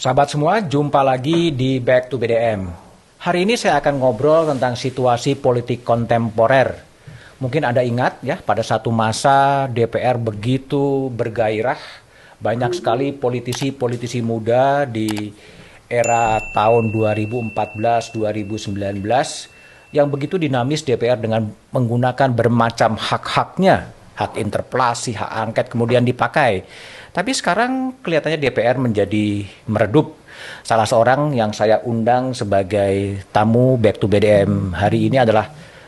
Sahabat semua, jumpa lagi di Back to BDM. Hari ini saya akan ngobrol tentang situasi politik kontemporer. Mungkin Anda ingat ya, pada satu masa DPR begitu bergairah, banyak sekali politisi-politisi muda di era tahun 2014-2019 yang begitu dinamis DPR dengan menggunakan bermacam hak-haknya, hak interpelasi, hak angket kemudian dipakai. Tapi sekarang kelihatannya DPR menjadi meredup. Salah seorang yang saya undang sebagai tamu Back to BDM hari ini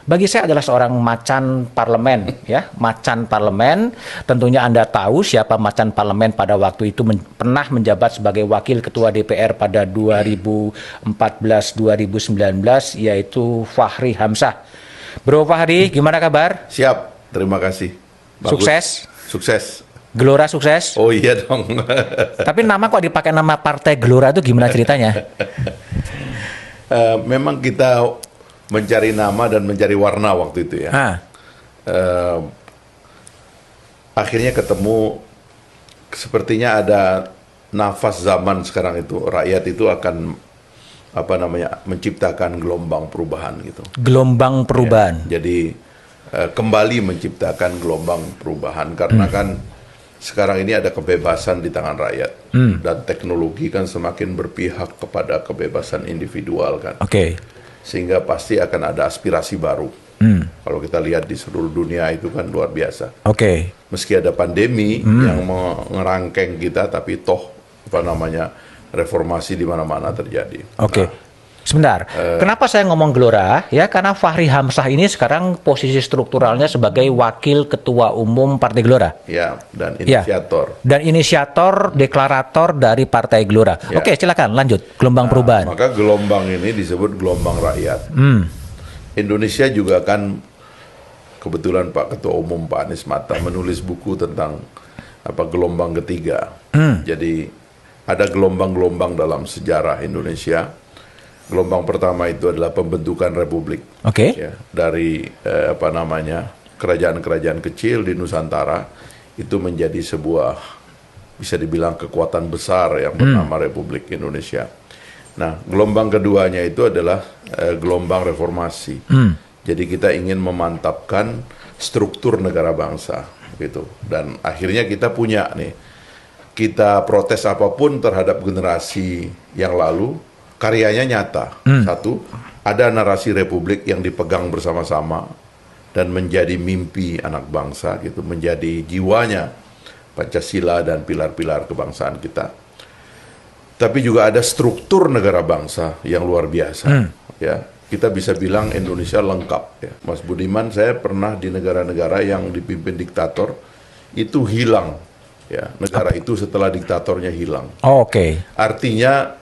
bagi saya adalah seorang macan parlemen, ya, macan parlemen. Tentunya Anda tahu siapa macan parlemen pada waktu itu pernah menjabat sebagai wakil ketua DPR pada 2014-2019, yaitu Fachri Hamzah. Bro Fachri, gimana kabar? Siap, terima kasih. Bagus. Sukses. Gelora sukses? Oh iya dong. Tapi nama kok dipakai nama Partai Gelora itu gimana ceritanya? Memang kita mencari nama dan mencari warna waktu itu ya. Akhirnya ketemu, sepertinya ada nafas zaman sekarang itu. Rakyat itu akan menciptakan gelombang perubahan gitu. Gelombang perubahan. Ya, jadi kembali menciptakan gelombang perubahan karena kan sekarang ini ada kebebasan di tangan rakyat dan teknologi kan semakin berpihak kepada kebebasan individual kan. Sehingga pasti akan ada aspirasi baru. Kalau kita lihat di seluruh dunia itu kan luar biasa. Meski ada pandemi yang mengerangkeng kita, tapi toh reformasi di mana-mana terjadi. Sebentar, kenapa saya ngomong Gelora? Ya, karena Fachri Hamzah ini sekarang posisi strukturalnya sebagai wakil ketua umum Partai Gelora. Ya, dan inisiator. Ya, dan inisiator, deklarator dari Partai Gelora. Ya. Oke, silakan lanjut. Gelombang perubahan. Maka gelombang ini disebut gelombang rakyat. Indonesia juga kan, kebetulan Pak Ketua Umum Pak Anies Mata menulis buku tentang gelombang ketiga. Jadi ada gelombang-gelombang dalam sejarah Indonesia. Gelombang pertama itu adalah pembentukan republik, ya, dari kerajaan-kerajaan kecil di Nusantara itu menjadi sebuah, bisa dibilang, kekuatan besar yang bernama Republik Indonesia. Nah, gelombang keduanya itu adalah gelombang reformasi. Jadi kita ingin memantapkan struktur negara bangsa, gitu. Dan akhirnya kita punya nih, kita protes apapun terhadap generasi yang lalu. Karyanya nyata. Satu, ada narasi republik yang dipegang bersama-sama dan menjadi mimpi anak bangsa gitu, menjadi jiwanya Pancasila dan pilar-pilar kebangsaan kita. Tapi juga ada struktur negara bangsa yang luar biasa. Ya, kita bisa bilang Indonesia lengkap ya. Mas Budiman, saya pernah di negara-negara yang dipimpin diktator itu hilang ya. Negara itu setelah diktatornya hilang. Artinya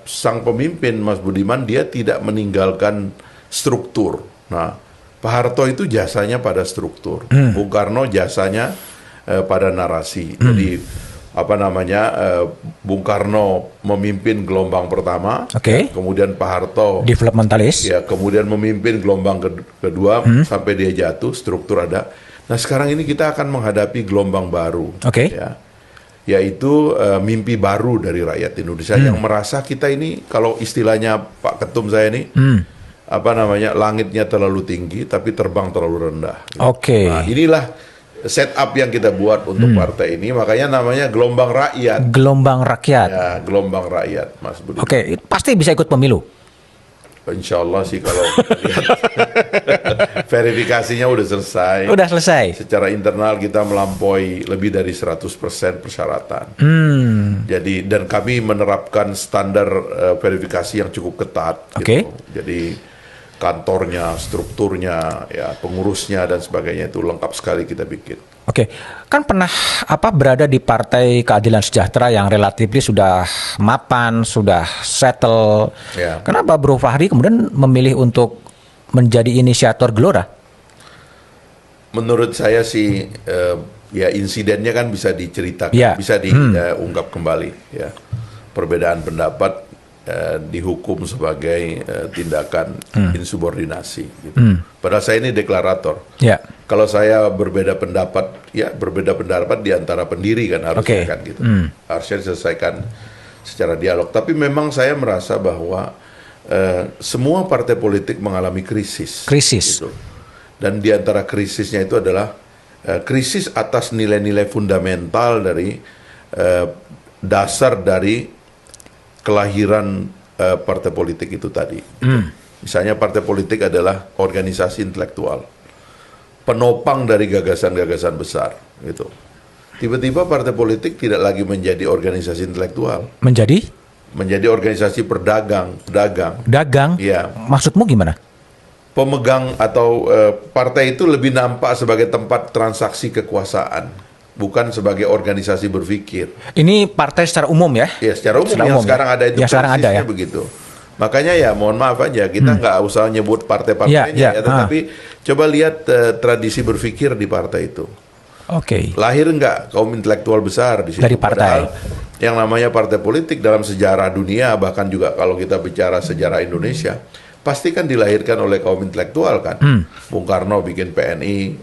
sang pemimpin Mas Budiman dia tidak meninggalkan struktur. Nah, Pak Harto itu jasanya pada struktur, Bung Karno jasanya pada narasi. Jadi Bung Karno memimpin gelombang pertama, kemudian Pak Harto developmentalis, ya, kemudian memimpin gelombang kedua sampai dia jatuh, struktur ada. Nah, sekarang ini kita akan menghadapi gelombang baru, ya. Yaitu mimpi baru dari rakyat Indonesia yang merasa kita ini, kalau istilahnya Pak Ketum saya ini, langitnya terlalu tinggi tapi terbang terlalu rendah. Nah, inilah setup yang kita buat untuk partai ini, makanya namanya gelombang rakyat. Gelombang rakyat. Ya, gelombang rakyat, Mas Budi. Pasti bisa ikut pemilu. Insya Allah sih kalau lihat verifikasinya udah selesai. Udah selesai. Secara internal kita melampaui lebih dari 100% persyaratan. Jadi, dan kami menerapkan standar verifikasi yang cukup ketat. Gitu. Jadi kantornya, strukturnya, ya, pengurusnya dan sebagainya itu lengkap sekali kita bikin. Kan pernah berada di Partai Keadilan Sejahtera yang relatif sudah mapan, sudah settle. Kenapa Bro Fachri kemudian memilih untuk menjadi inisiator Gelora? Menurut saya sih, ya insidennya kan bisa diceritakan, bisa diungkap kembali. Ya, perbedaan pendapat dihukum sebagai tindakan insubordinasi. Gitu. Padahal saya ini deklarator. Kalau saya berbeda pendapat, ya berbeda pendapat di antara pendiri kan harusnya kan gitu. Harusnya diselesaikan secara dialog. Tapi memang saya merasa bahwa semua partai politik mengalami krisis. Gitu. Dan di antara krisisnya itu adalah krisis atas nilai-nilai fundamental dari dasar dari kelahiran partai politik itu tadi. Misalnya partai politik adalah organisasi intelektual, penopang dari gagasan-gagasan besar. Gitu. Tiba-tiba partai politik tidak lagi menjadi organisasi intelektual. Menjadi organisasi pedagang. Dagang? Iya. Maksudmu gimana? Pemegang atau partai itu lebih nampak sebagai tempat transaksi kekuasaan, bukan sebagai organisasi berpikir. Ini partai secara umum ya? Ya, secara umum yang sekarang ada itu persisnya begitu. Makanya ya mohon maaf aja, kita nggak usah nyebut partai-partainya, tetapi coba lihat tradisi berpikir di partai itu. Oke. Lahir nggak kaum intelektual besar di situ? Dari partai. Padahal yang namanya partai politik dalam sejarah dunia, bahkan juga kalau kita bicara sejarah Indonesia, pasti kan dilahirkan oleh kaum intelektual kan. Bung Karno bikin PNI,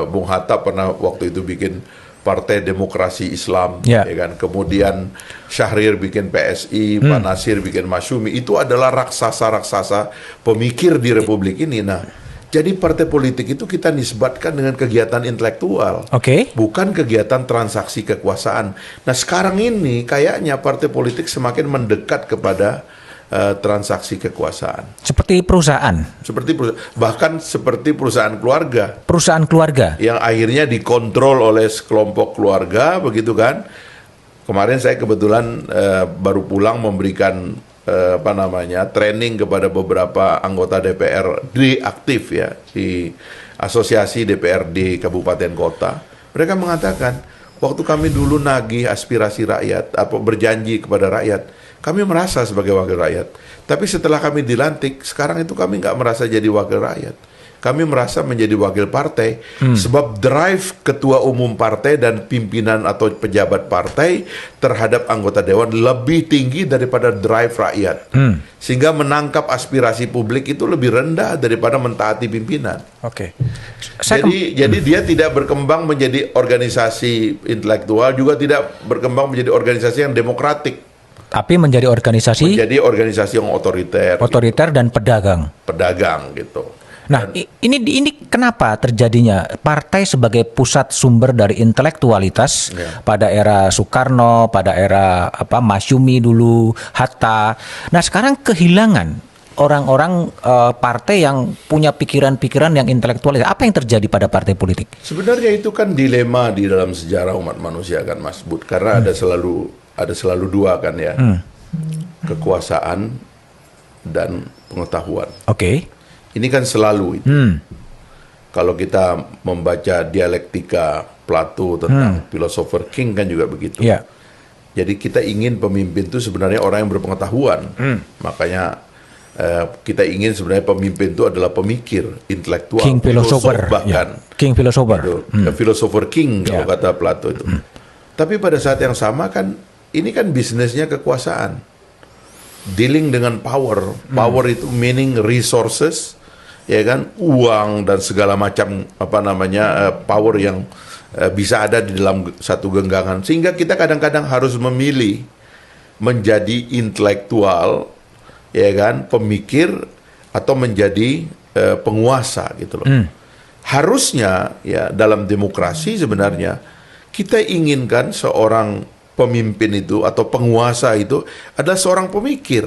Bung Hatta pernah waktu itu bikin Partai Demokrasi Islam, ya kan. Kemudian Syahrir bikin PSI, Pak Nasir bikin Masyumi. Itu adalah raksasa-raksasa pemikir di Republik ini. Nah, jadi partai politik itu kita nisbatkan dengan kegiatan intelektual, bukan kegiatan transaksi kekuasaan. Nah, sekarang ini kayaknya partai politik semakin mendekat kepada transaksi kekuasaan. Seperti perusahaan. Bahkan seperti perusahaan keluarga. Perusahaan keluarga. Yang akhirnya dikontrol oleh sekelompok keluarga, begitu kan? Kemarin saya kebetulan baru pulang memberikan training kepada beberapa anggota DPRD aktif ya di Asosiasi DPRD Kabupaten Kota. Mereka mengatakan, waktu kami dulu nagih aspirasi rakyat, berjanji kepada rakyat, kami merasa sebagai wakil rakyat. Tapi setelah kami dilantik, sekarang itu kami nggak merasa jadi wakil rakyat. Kami merasa menjadi wakil partai. Sebab drive ketua umum partai dan pimpinan atau pejabat partai terhadap anggota dewan lebih tinggi daripada drive rakyat. Sehingga menangkap aspirasi publik itu lebih rendah daripada mentaati pimpinan. Jadi dia tidak berkembang menjadi organisasi intelektual, juga tidak berkembang menjadi organisasi yang demokratik. Tapi menjadi organisasi yang otoriter gitu. Dan pedagang gitu. Nah, ini kenapa terjadinya partai sebagai pusat sumber dari intelektualitas pada era Soekarno, pada era Masyumi dulu, Hatta. Nah, sekarang kehilangan orang-orang partai yang punya pikiran-pikiran yang intelektual. Apa yang terjadi pada partai politik? Sebenarnya itu kan dilema di dalam sejarah umat manusia kan, Mas Bud, karena ada selalu dua kan ya, kekuasaan dan pengetahuan. Ini kan selalu itu. Kalau kita membaca dialektika Plato tentang filosofer King kan juga begitu. Jadi kita ingin pemimpin itu sebenarnya orang yang berpengetahuan. Makanya kita ingin sebenarnya pemimpin itu adalah pemikir, intelektual, King philosopher bahkan. King philosopher. Philosopher King kalau kata Plato itu. Tapi pada saat yang sama kan ini kan bisnisnya kekuasaan. Dealing dengan power. Power itu meaning resources, ya kan, uang dan segala macam power yang bisa ada di dalam satu genggaman. Sehingga kita kadang-kadang harus memilih menjadi intelektual, ya kan, pemikir, atau menjadi penguasa gitu loh. Harusnya ya dalam demokrasi sebenarnya kita inginkan seorang pemimpin itu atau penguasa itu adalah seorang pemikir.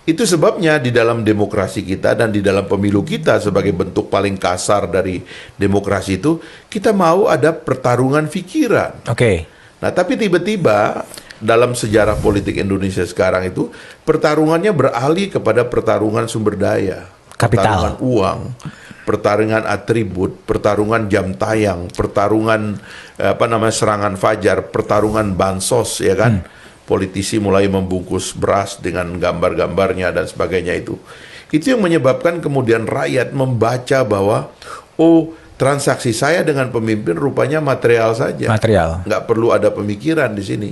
Itu sebabnya di dalam demokrasi kita dan di dalam pemilu kita sebagai bentuk paling kasar dari demokrasi itu, kita mau ada pertarungan pikiran. Nah, tapi tiba-tiba dalam sejarah politik Indonesia sekarang itu pertarungannya beralih kepada pertarungan sumber daya, pertarungan uang, pertarungan atribut, pertarungan jam tayang, pertarungan serangan fajar, pertarungan bansos, ya kan? Politisi mulai membungkus beras dengan gambar-gambarnya dan sebagainya itu. Itu yang menyebabkan kemudian rakyat membaca bahwa transaksi saya dengan pemimpin rupanya material saja. Nggak perlu ada pemikiran di sini.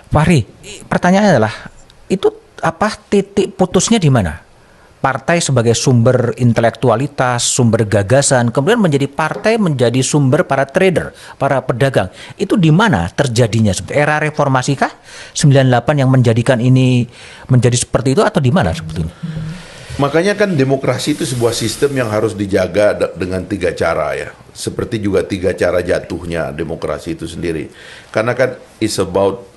Fahri, pertanyaannya adalah itu titik putusnya di mana? partai sebagai sumber intelektualitas, sumber gagasan, kemudian menjadi partai menjadi sumber para trader, para pedagang. Itu di mana terjadinya? Era reformasi kah? 98 yang menjadikan ini menjadi seperti itu atau di mana sebetulnya? Makanya kan demokrasi itu sebuah sistem yang harus dijaga dengan 3 cara ya. Seperti juga 3 cara jatuhnya demokrasi itu sendiri. Karena kan it's about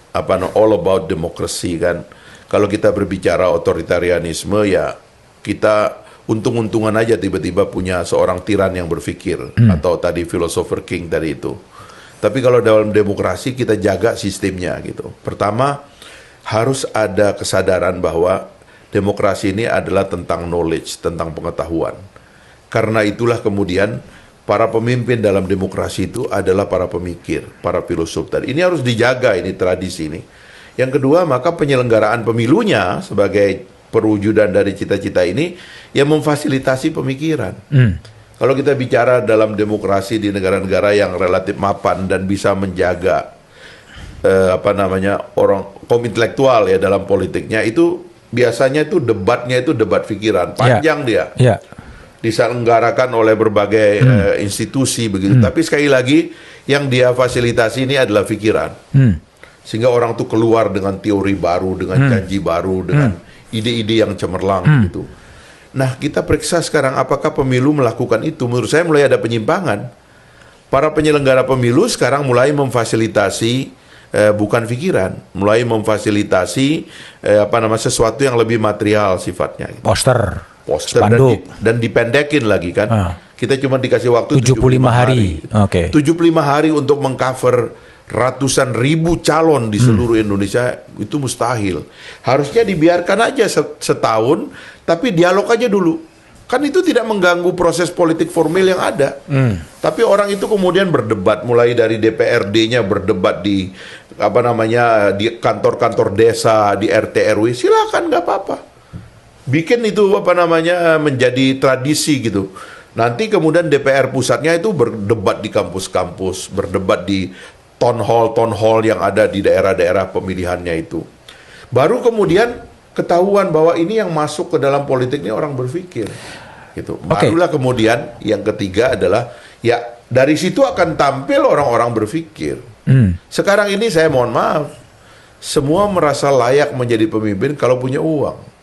all about democracy kan. Kalau kita berbicara otoritarianisme ya kita untung-untungan aja tiba-tiba punya seorang tiran yang berpikir atau tadi philosopher king tadi itu. Tapi kalau dalam demokrasi kita jaga sistemnya gitu. Pertama harus ada kesadaran bahwa demokrasi ini adalah tentang knowledge, tentang pengetahuan. Karena itulah kemudian para pemimpin dalam demokrasi itu adalah para pemikir, para filosof tadi. Ini harus dijaga ini tradisi ini. Yang kedua, maka penyelenggaraan pemilunya sebagai perwujudan dari cita-cita ini yang memfasilitasi pemikiran. Kalau kita bicara dalam demokrasi di negara-negara yang relatif mapan dan bisa menjaga orang kaum intelektual ya dalam politiknya itu biasanya itu debatnya itu debat pikiran panjang dia diselenggarakan oleh berbagai institusi begitu. Tapi sekali lagi yang dia fasilitasi ini adalah pikiran sehingga orang tuh keluar dengan teori baru, dengan janji baru, dengan ide-ide yang cemerlang gitu. Nah kita periksa sekarang apakah pemilu melakukan itu. Menurut saya mulai ada penyimpangan. Para penyelenggara pemilu sekarang mulai memfasilitasi bukan pikiran, mulai memfasilitasi sesuatu yang lebih material sifatnya. Poster dan dipendekin lagi kan. Kita cuma dikasih waktu 75 hari. 75 hari untuk mengcover ratusan ribu calon di seluruh Indonesia itu mustahil. Harusnya dibiarkan aja setahun, tapi dialog aja dulu. Kan itu tidak mengganggu proses politik formil yang ada. Tapi orang itu kemudian berdebat, mulai dari DPRD-nya berdebat di di kantor-kantor desa, di RT RW, silakan nggak apa-apa. Bikin itu menjadi tradisi gitu. Nanti kemudian DPR pusatnya itu berdebat di kampus-kampus, berdebat di town hall yang ada di daerah-daerah pemilihannya itu. Baru kemudian ketahuan bahwa ini yang masuk ke dalam politik ini orang berpikir gitu. Barulah kemudian yang ketiga adalah ya dari situ akan tampil orang-orang berpikir. Sekarang ini saya mohon maaf, semua merasa layak menjadi pemimpin kalau punya uang.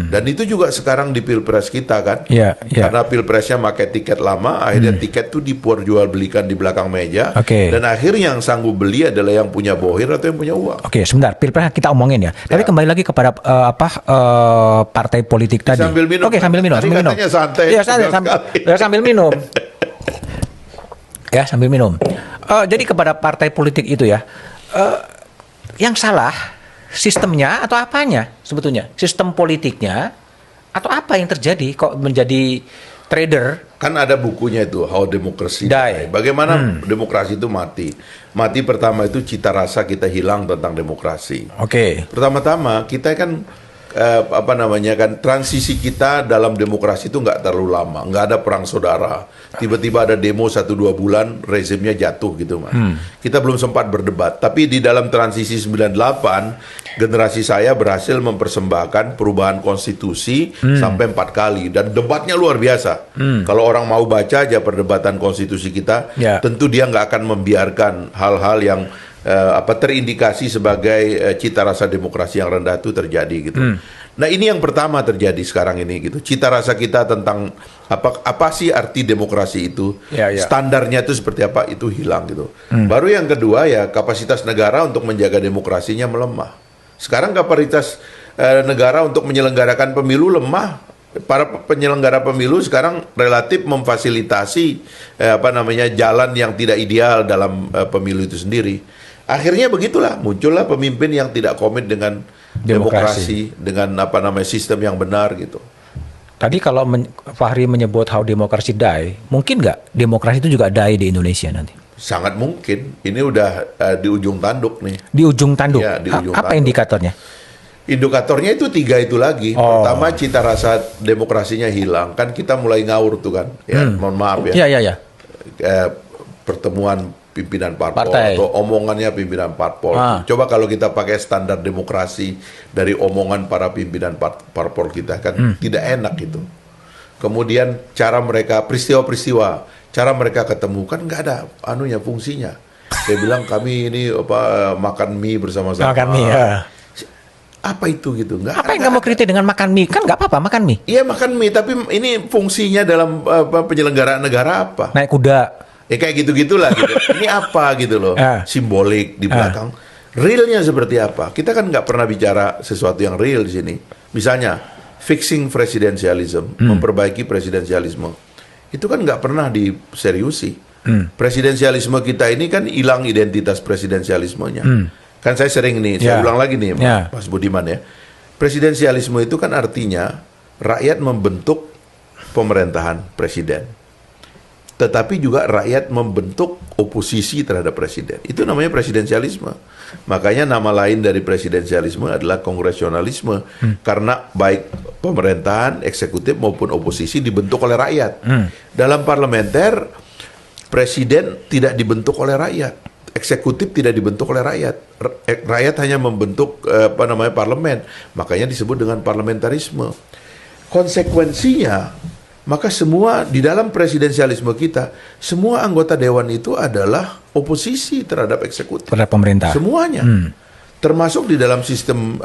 Dan itu juga sekarang di pilpres kita kan, karena pilpresnya pakai tiket lama, akhirnya tiket tuh diperjualbelikan di belakang meja, dan akhirnya yang sanggup beli adalah yang punya bohir atau yang punya uang. Sebentar, pilpres kita omongin ya. Tapi kembali lagi kepada partai politik tadi. Sambil minum. Sambil minum. Katanya santai. Sambil minum. Ya, sambil minum. Jadi kepada partai politik itu ya, yang salah sistemnya atau apanya sebetulnya? Sistem politiknya atau apa yang terjadi kok menjadi trader? Kan ada bukunya itu, How Democracy Die. Bagaimana demokrasi itu mati. Mati pertama itu cita rasa kita hilang tentang demokrasi. Pertama-tama kita kan transisi kita dalam demokrasi itu nggak terlalu lama, nggak ada perang saudara. Tiba-tiba ada demo 1-2 bulan, rezimnya jatuh gitu mas. Kita belum sempat berdebat, tapi di dalam transisi 98, generasi saya berhasil mempersembahkan perubahan konstitusi sampai 4 kali dan debatnya luar biasa. Kalau orang mau baca aja perdebatan konstitusi kita, tentu dia nggak akan membiarkan hal-hal yang terindikasi sebagai cita rasa demokrasi yang rendah itu terjadi gitu. Nah ini yang pertama terjadi sekarang ini gitu. Cita rasa kita tentang apa sih arti demokrasi itu, standarnya itu seperti apa itu hilang gitu. Baru yang kedua ya kapasitas negara untuk menjaga demokrasinya melemah. Sekarang kapasitas negara untuk menyelenggarakan pemilu lemah. Para penyelenggara pemilu sekarang relatif memfasilitasi jalan yang tidak ideal dalam pemilu itu sendiri. Akhirnya begitulah muncullah pemimpin yang tidak komit dengan demokrasi dengan sistem yang benar gitu. Tadi kalau Fahri menyebut How Democracy Die, mungkin nggak demokrasi itu juga die di Indonesia nanti? Sangat mungkin. Ini udah di ujung tanduk nih. Di ujung tanduk. Ya, di ujung apa tanduk. Indikatornya? Indikatornya itu 3 itu lagi. Pertama cita rasa demokrasinya hilang. Kan kita mulai ngawur tuh kan. Ya, mohon maaf ya. Iya. Pertemuan pimpinan parpol Partai. atau omongannya pimpinan parpol. Coba kalau kita pakai standar demokrasi dari omongan para pimpinan parpol kita kan tidak enak itu. Kemudian cara mereka peristiwa-peristiwa, cara mereka ketemu kan nggak ada anunya fungsinya. Dia bilang kami ini makan mie bersama-sama. Makan mie ya. Apa itu gitu? Nggak, Apa yang kamu kritik dengan makan mie? Kan nggak apa-apa makan mie. Iya makan mie, tapi ini fungsinya dalam penyelenggaraan negara apa? Naik kuda. Ya kayak gitu-gitulah gitu. Ini apa gitu loh, simbolik di belakang. Realnya seperti apa? Kita kan nggak pernah bicara sesuatu yang real di sini. Misalnya, fixing presidensialism, memperbaiki presidensialisme. Itu kan nggak pernah diseriusi. Presidensialisme kita ini kan hilang identitas presidensialismenya. Kan saya sering nih, saya ulang lagi nih Mas Budiman ya. Presidensialisme itu kan artinya rakyat membentuk pemerintahan presiden. Tetapi juga rakyat membentuk oposisi terhadap presiden. Itu namanya presidensialisme. Makanya nama lain dari presidensialisme adalah kongresionalisme. Karena baik pemerintahan, eksekutif maupun oposisi dibentuk oleh rakyat. Dalam parlementer, presiden tidak dibentuk oleh rakyat. Eksekutif tidak dibentuk oleh rakyat. Rakyat hanya membentuk parlemen. Makanya disebut dengan parlamentarisme. Konsekuensinya, maka semua di dalam presidensialisme kita, semua anggota dewan itu adalah oposisi terhadap eksekutif. Terhadap pemerintah. Semuanya. Termasuk di dalam sistem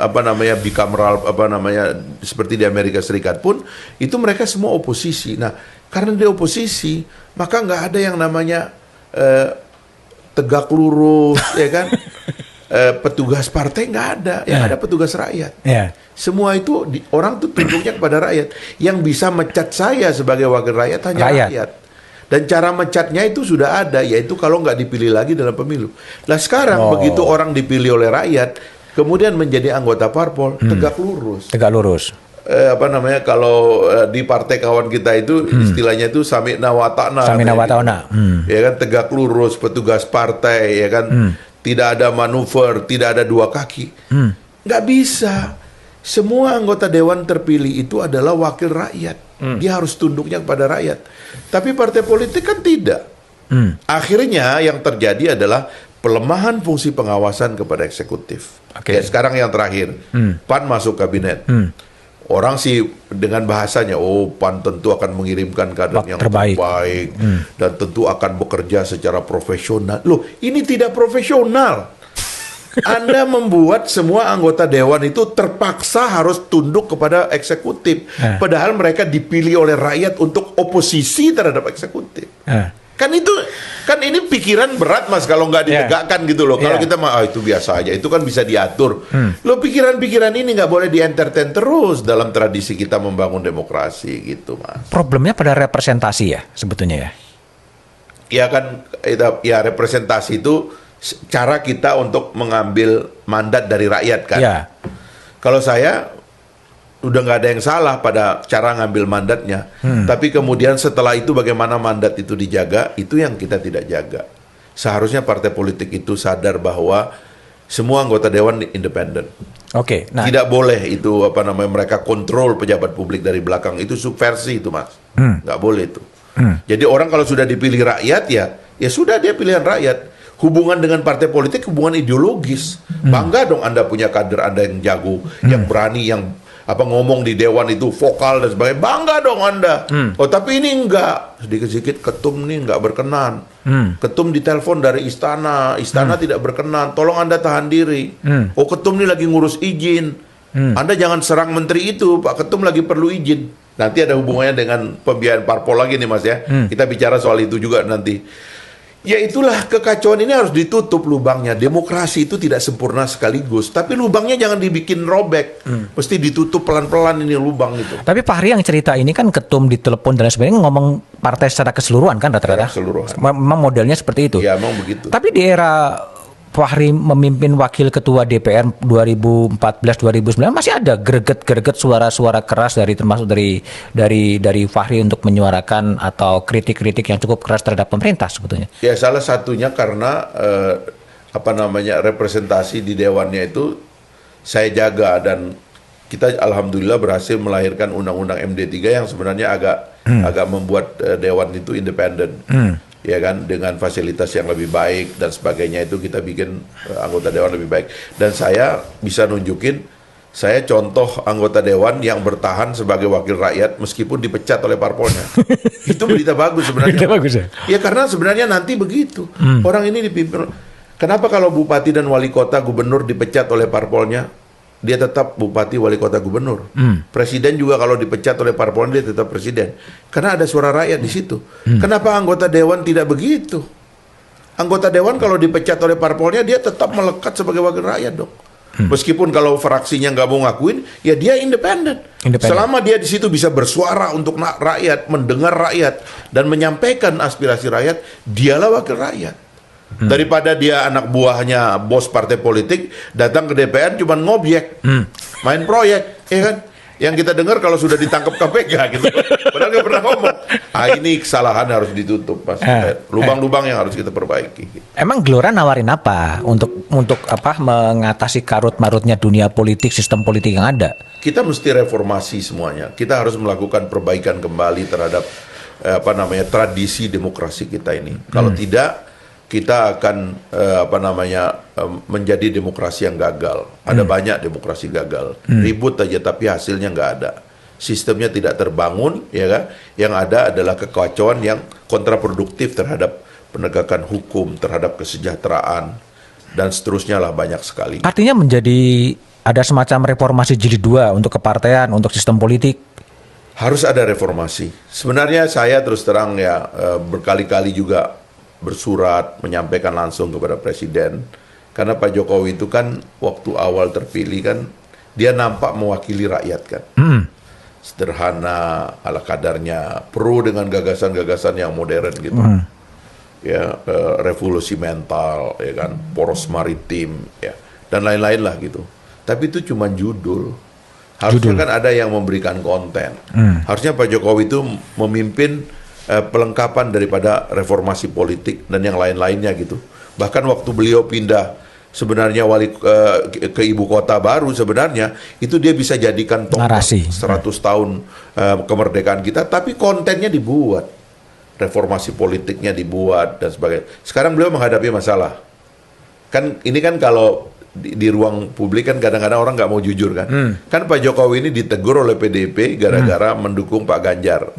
bicameral seperti di Amerika Serikat pun itu mereka semua oposisi. Nah, karena dia oposisi, maka nggak ada yang namanya tegak lurus, ya kan? Petugas partai nggak ada, yang ada petugas rakyat. Semua itu orang tuh tunduknya kepada rakyat. Yang bisa mecat saya sebagai wakil rakyat hanya rakyat. Dan cara mecatnya itu sudah ada, yaitu kalau nggak dipilih lagi dalam pemilu. Nah sekarang begitu orang dipilih oleh rakyat, kemudian menjadi anggota parpol, tegak lurus. Tegak lurus. Kalau di partai kawan kita itu istilahnya itu sami'na wa ta'na. Sami'na wa ta'na. Ya kan, tegak lurus, petugas partai, ya kan. Tidak ada manuver, tidak ada dua kaki. Nggak bisa. Semua anggota dewan terpilih itu adalah wakil rakyat. Dia harus tunduknya kepada rakyat. Tapi partai politik kan tidak. Akhirnya yang terjadi adalah pelemahan fungsi pengawasan kepada eksekutif. Ya, sekarang yang terakhir, PAN masuk kabinet. Orang sih dengan bahasanya, PAN tentu akan mengirimkan kader yang terbaik dan tentu akan bekerja secara profesional. Loh, ini tidak profesional. Anda membuat semua anggota dewan itu terpaksa harus tunduk kepada eksekutif. Padahal mereka dipilih oleh rakyat untuk oposisi terhadap eksekutif. Kan ini pikiran berat Mas kalau nggak ditegakkan gitu loh. Kalau kita itu biasa aja, itu kan bisa diatur. Loh, pikiran-pikiran ini nggak boleh di-entertain terus dalam tradisi kita membangun demokrasi gitu Mas. Problemnya pada representasi ya sebetulnya ya. Ya kan, ya representasi itu cara kita untuk mengambil mandat dari rakyat kan. Kalau saya udah nggak ada yang salah pada cara ngambil mandatnya. Tapi kemudian setelah itu bagaimana mandat itu dijaga, itu yang kita tidak jaga. Seharusnya partai politik itu sadar bahwa semua anggota dewan independen. Tidak boleh itu mereka kontrol pejabat publik dari belakang. Itu subversi itu Mas. Nggak boleh itu. Jadi orang kalau sudah dipilih rakyat ya sudah dia pilihan rakyat. Hubungan dengan partai politik hubungan ideologis. Bangga dong Anda punya kader Anda yang jago, yang berani, yang ngomong di dewan itu vokal dan sebagainya. Bangga dong Anda. Tapi ini enggak. Sedikit-sedikit ketum nih enggak berkenan. Ketum ditelepon dari istana tidak berkenan. Tolong Anda tahan diri. Ketum ini lagi ngurus izin. Anda jangan serang menteri itu, Pak Ketum lagi perlu izin. Nanti ada hubungannya dengan pembiayaan parpol lagi nih Mas ya. Kita bicara soal itu juga nanti. Ya itulah, kekacauan ini harus ditutup lubangnya. Demokrasi itu tidak sempurna sekaligus, tapi lubangnya jangan dibikin robek. Mesti ditutup pelan-pelan ini lubang itu. Tapi Fahri yang cerita ini kan ketum ditelepon dan sebagainya ngomong partai secara keseluruhan kan rata-rata. Keseluruhan. Memang modelnya seperti itu. Ya memang begitu. Tapi di era Fahri memimpin wakil ketua DPR 2014-2009 masih ada greget-greget suara-suara keras termasuk dari Fahri untuk menyuarakan atau kritik-kritik yang cukup keras terhadap pemerintah sebetulnya. Ya salah satunya karena representasi di dewannya itu saya jaga, dan kita alhamdulillah berhasil melahirkan undang-undang MD3 yang sebenarnya agak membuat dewan itu independen. ya kan, dengan fasilitas yang lebih baik dan sebagainya, itu kita bikin anggota dewan lebih baik. Dan saya bisa nunjukin, saya contoh anggota dewan yang bertahan sebagai wakil rakyat meskipun dipecat oleh parpolnya. Itu berita bagus sebenarnya. Berita bagus ya? Ya karena sebenarnya nanti begitu. Orang ini dipimpin. Kenapa kalau bupati dan wali kota, gubernur dipecat oleh parpolnya, dia tetap bupati, wali kota, gubernur. Presiden juga kalau dipecat oleh parpolnya, dia tetap presiden. Karena ada suara rakyat di situ. Kenapa anggota dewan tidak begitu? Anggota dewan kalau dipecat oleh parpolnya, dia tetap melekat sebagai wakil rakyat dong. Meskipun kalau fraksinya nggak mau ngakuin, ya dia independen. Selama dia di situ bisa bersuara untuk rakyat, mendengar rakyat, dan menyampaikan aspirasi rakyat, dialah wakil rakyat. Daripada dia anak buahnya bos partai politik, datang ke DPR cuma ngobjek, main proyek, ya kan? Yang kita dengar kalau sudah ditangkap KPK gitu, padahal nggak pernah ngomong. Ini kesalahan harus ditutup, Mas. Lubang-lubang yang harus kita perbaiki. Emang Gelora nawarin apa untuk apa mengatasi karut-marutnya dunia politik, sistem politik yang ada? Kita mesti reformasi semuanya. Kita harus melakukan perbaikan kembali terhadap tradisi demokrasi kita ini. Kalau tidak, kita akan menjadi demokrasi yang gagal. Ada banyak demokrasi gagal. Ribut aja tapi hasilnya nggak ada. Sistemnya tidak terbangun, ya kan? Yang ada adalah kekacauan yang kontraproduktif terhadap penegakan hukum, terhadap kesejahteraan, dan seterusnya lah, banyak sekali. Artinya ada semacam reformasi jilid 2 untuk kepartean, untuk sistem politik. Harus ada reformasi. Sebenarnya saya terus terang ya berkali-kali juga bersurat menyampaikan langsung kepada Presiden, karena Pak Jokowi itu kan waktu awal terpilih kan dia nampak mewakili rakyat kan, sederhana ala kadarnya, pro dengan gagasan-gagasan yang modern gitu, ya revolusi mental, ya kan, poros maritim, ya dan lain-lain lah gitu. Tapi itu cuma judul. Harusnya kan ada yang memberikan konten. Harusnya Pak Jokowi itu memimpin pelengkapan daripada reformasi politik dan yang lain-lainnya gitu. Bahkan waktu beliau pindah sebenarnya ke ibu kota baru, sebenarnya itu dia bisa jadikan tonggak 100 tahun kemerdekaan kita, tapi kontennya dibuat, reformasi politiknya dibuat dan sebagainya. Sekarang beliau menghadapi masalah. Kan ini kan kalau di ruang publik kan kadang-kadang orang nggak mau jujur kan. Kan Pak Jokowi ini ditegur oleh PDIP gara-gara mendukung Pak Ganjar.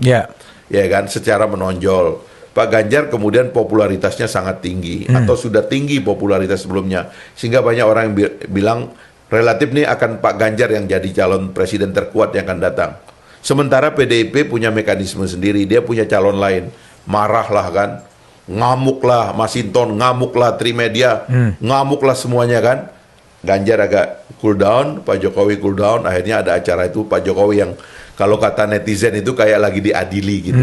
Ya kan, secara menonjol. Pak Ganjar kemudian popularitasnya sangat tinggi, atau sudah tinggi popularitas sebelumnya, sehingga banyak orang yang bilang relatif nih akan Pak Ganjar yang jadi calon presiden terkuat yang akan datang. Sementara PDIP punya mekanisme sendiri, dia punya calon lain. Marahlah kan, ngamuklah Masinton, ngamuklah Trimedia, ngamuklah semuanya kan. Ganjar agak cool down, Pak Jokowi cool down, akhirnya ada acara itu Pak Jokowi yang kalau kata netizen itu kayak lagi diadili gitu.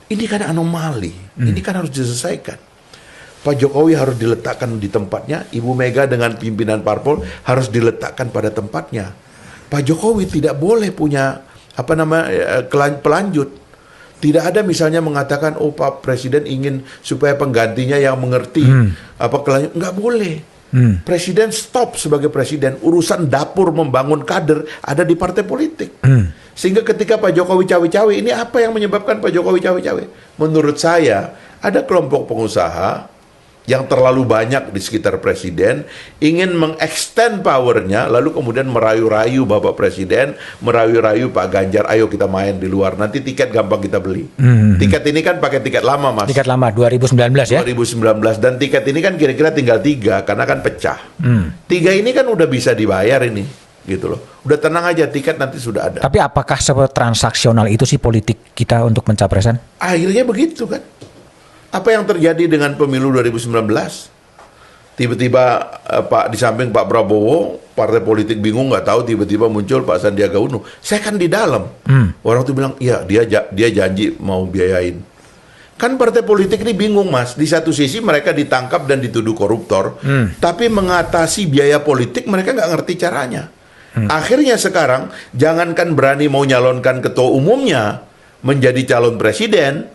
Ini kan anomali, ini kan harus diselesaikan. Pak Jokowi harus diletakkan di tempatnya, Ibu Mega dengan pimpinan parpol harus diletakkan pada tempatnya. Pak Jokowi tidak boleh punya pelanjut. Tidak ada misalnya mengatakan, oh Pak Presiden ingin supaya penggantinya yang mengerti kelanjut. Nggak boleh. Presiden stop sebagai presiden. Urusan dapur membangun kader ada di partai politik. Sehingga ketika Pak Jokowi cawe-cawe, ini apa yang menyebabkan Pak Jokowi cawe-cawe? Menurut saya, ada kelompok pengusaha yang terlalu banyak di sekitar presiden, ingin mengextend powernya, lalu kemudian merayu-rayu Bapak Presiden, merayu-rayu Pak Ganjar, ayo kita main di luar, nanti tiket gampang kita beli. Tiket ini kan pakai tiket lama, Mas. Tiket lama, 2019 ya? 2019, dan tiket ini kan kira-kira tinggal 3, karena kan pecah. 3 ini kan udah bisa dibayar ini, gitu loh. Udah tenang aja, tiket nanti sudah ada. Tapi apakah transaksional itu sih politik kita untuk pencapresan? Akhirnya begitu kan. Apa yang terjadi dengan pemilu 2019? Tiba-tiba di samping Pak Prabowo, partai politik bingung, nggak tahu, tiba-tiba muncul Pak Sandiaga Uno. Saya kan di dalam. Orang tuh bilang, iya dia janji mau biayain. Kan partai politik ini bingung, Mas. Di satu sisi mereka ditangkap dan dituduh koruptor, tapi mengatasi biaya politik mereka nggak ngerti caranya. Akhirnya sekarang, jangankan berani mau nyalonkan ketua umumnya menjadi calon presiden,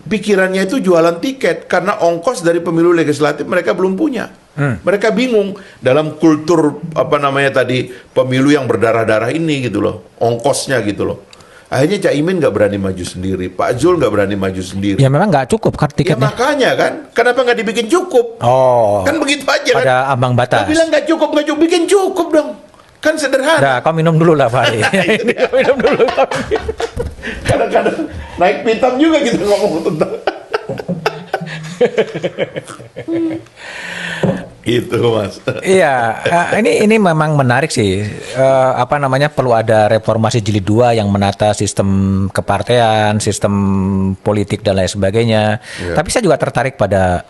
pikirannya itu jualan tiket, karena ongkos dari pemilu legislatif mereka belum punya. Mereka bingung dalam kultur pemilu yang berdarah-darah ini gitu loh, ongkosnya gitu loh. Akhirnya Caimin nggak berani maju sendiri, Pak Zul nggak berani maju sendiri. Ya memang nggak cukup kan Ya tiketnya. makanya kan, kenapa nggak dibikin cukup? Oh. Kan begitu aja kan. Ada ambang batas. Dia bilang nggak cukup, bikin cukup dong. Kan sederhana. Nah, kau minum dulu lah, Pak. Minum dulu. Kadang-kadang naik pitam juga kita ngomong tentang. Itu Mas. Iya, ini memang menarik sih. Perlu ada reformasi jilid 2 yang menata sistem kepartean, sistem politik dan lain sebagainya. Iya. Tapi saya juga tertarik pada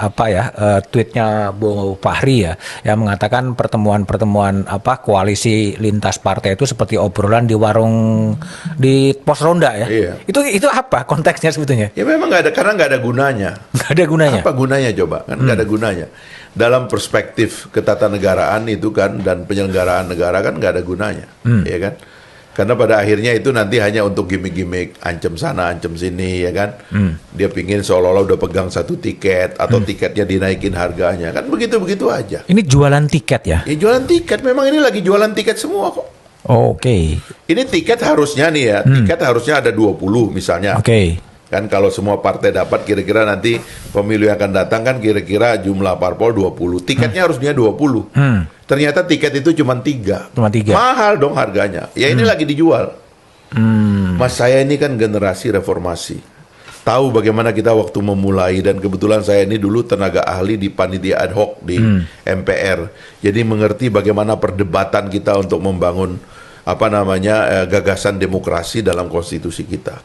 tweetnya Bung Fahri ya, yang mengatakan pertemuan koalisi lintas partai itu seperti obrolan di warung di pos ronda ya. Iya. Itu apa konteksnya sebetulnya? Ya memang nggak ada, karena nggak ada gunanya. Nggak ada gunanya. Apa gunanya coba? Kan nggak ada gunanya. Dalam perspektif ketatanegaraan itu kan dan penyelenggaraan negara kan nggak ada gunanya, ya kan? Karena pada akhirnya itu nanti hanya untuk gimmick-gimmick, ancam sana, ancam sini, ya kan? Dia pingin seolah-olah udah pegang satu tiket atau tiketnya dinaikin harganya, kan begitu-begitu aja. Ini jualan tiket ya? Ya jualan tiket, memang ini lagi jualan tiket semua kok. Oke. Ini tiket harusnya nih ya, tiket harusnya ada 20 misalnya. Oke. Kan kalau semua partai dapat, kira-kira nanti pemilu yang akan datang kan kira-kira jumlah parpol 20. Tiketnya harusnya 20. Ternyata tiket itu cuma 3. Cuma 3. Mahal dong harganya. Ya ini lagi dijual. Mas, saya ini kan generasi reformasi. Tahu bagaimana kita waktu memulai, dan kebetulan saya ini dulu tenaga ahli di panitia ad hoc di MPR. Jadi mengerti bagaimana perdebatan kita untuk membangun gagasan demokrasi dalam konstitusi kita.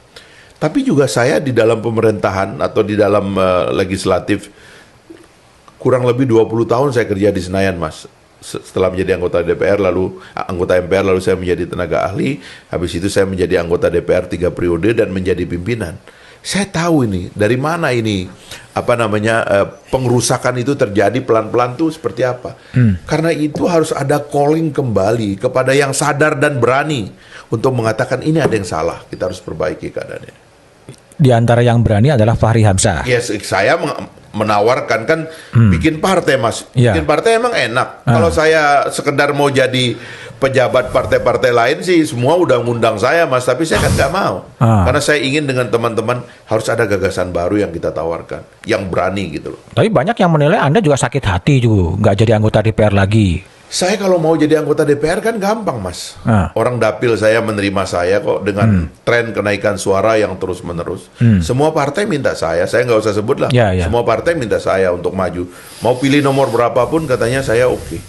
Tapi juga saya di dalam pemerintahan atau di dalam legislatif kurang lebih 20 tahun saya kerja di Senayan, Mas. Setelah menjadi anggota DPR, lalu anggota MPR, lalu saya menjadi tenaga ahli. Habis itu saya menjadi anggota DPR 3 periode dan menjadi pimpinan. Saya tahu ini dari mana ini pengerusakan itu terjadi pelan-pelan tuh seperti apa. Karena itu harus ada calling kembali kepada yang sadar dan berani untuk mengatakan ini ada yang salah, kita harus perbaiki keadaannya. Di antara yang berani adalah Fahri Hamzah. Yes, saya menawarkan kan bikin partai, Mas. Yeah. Bikin partai emang enak. Kalau saya sekedar mau jadi pejabat partai-partai lain sih semua udah ngundang saya, Mas. Tapi saya kan nggak mau. Karena saya ingin dengan teman-teman harus ada gagasan baru yang kita tawarkan, yang berani gitu loh. Tapi banyak yang menilai Anda juga sakit hati juga, nggak jadi anggota DPR lagi. Saya kalau mau jadi anggota DPR kan gampang, Mas. Orang dapil saya menerima saya kok dengan tren kenaikan suara yang terus-menerus. Semua partai minta saya nggak usah sebut lah. Ya. Semua partai minta saya untuk maju. Mau pilih nomor berapapun katanya saya oke.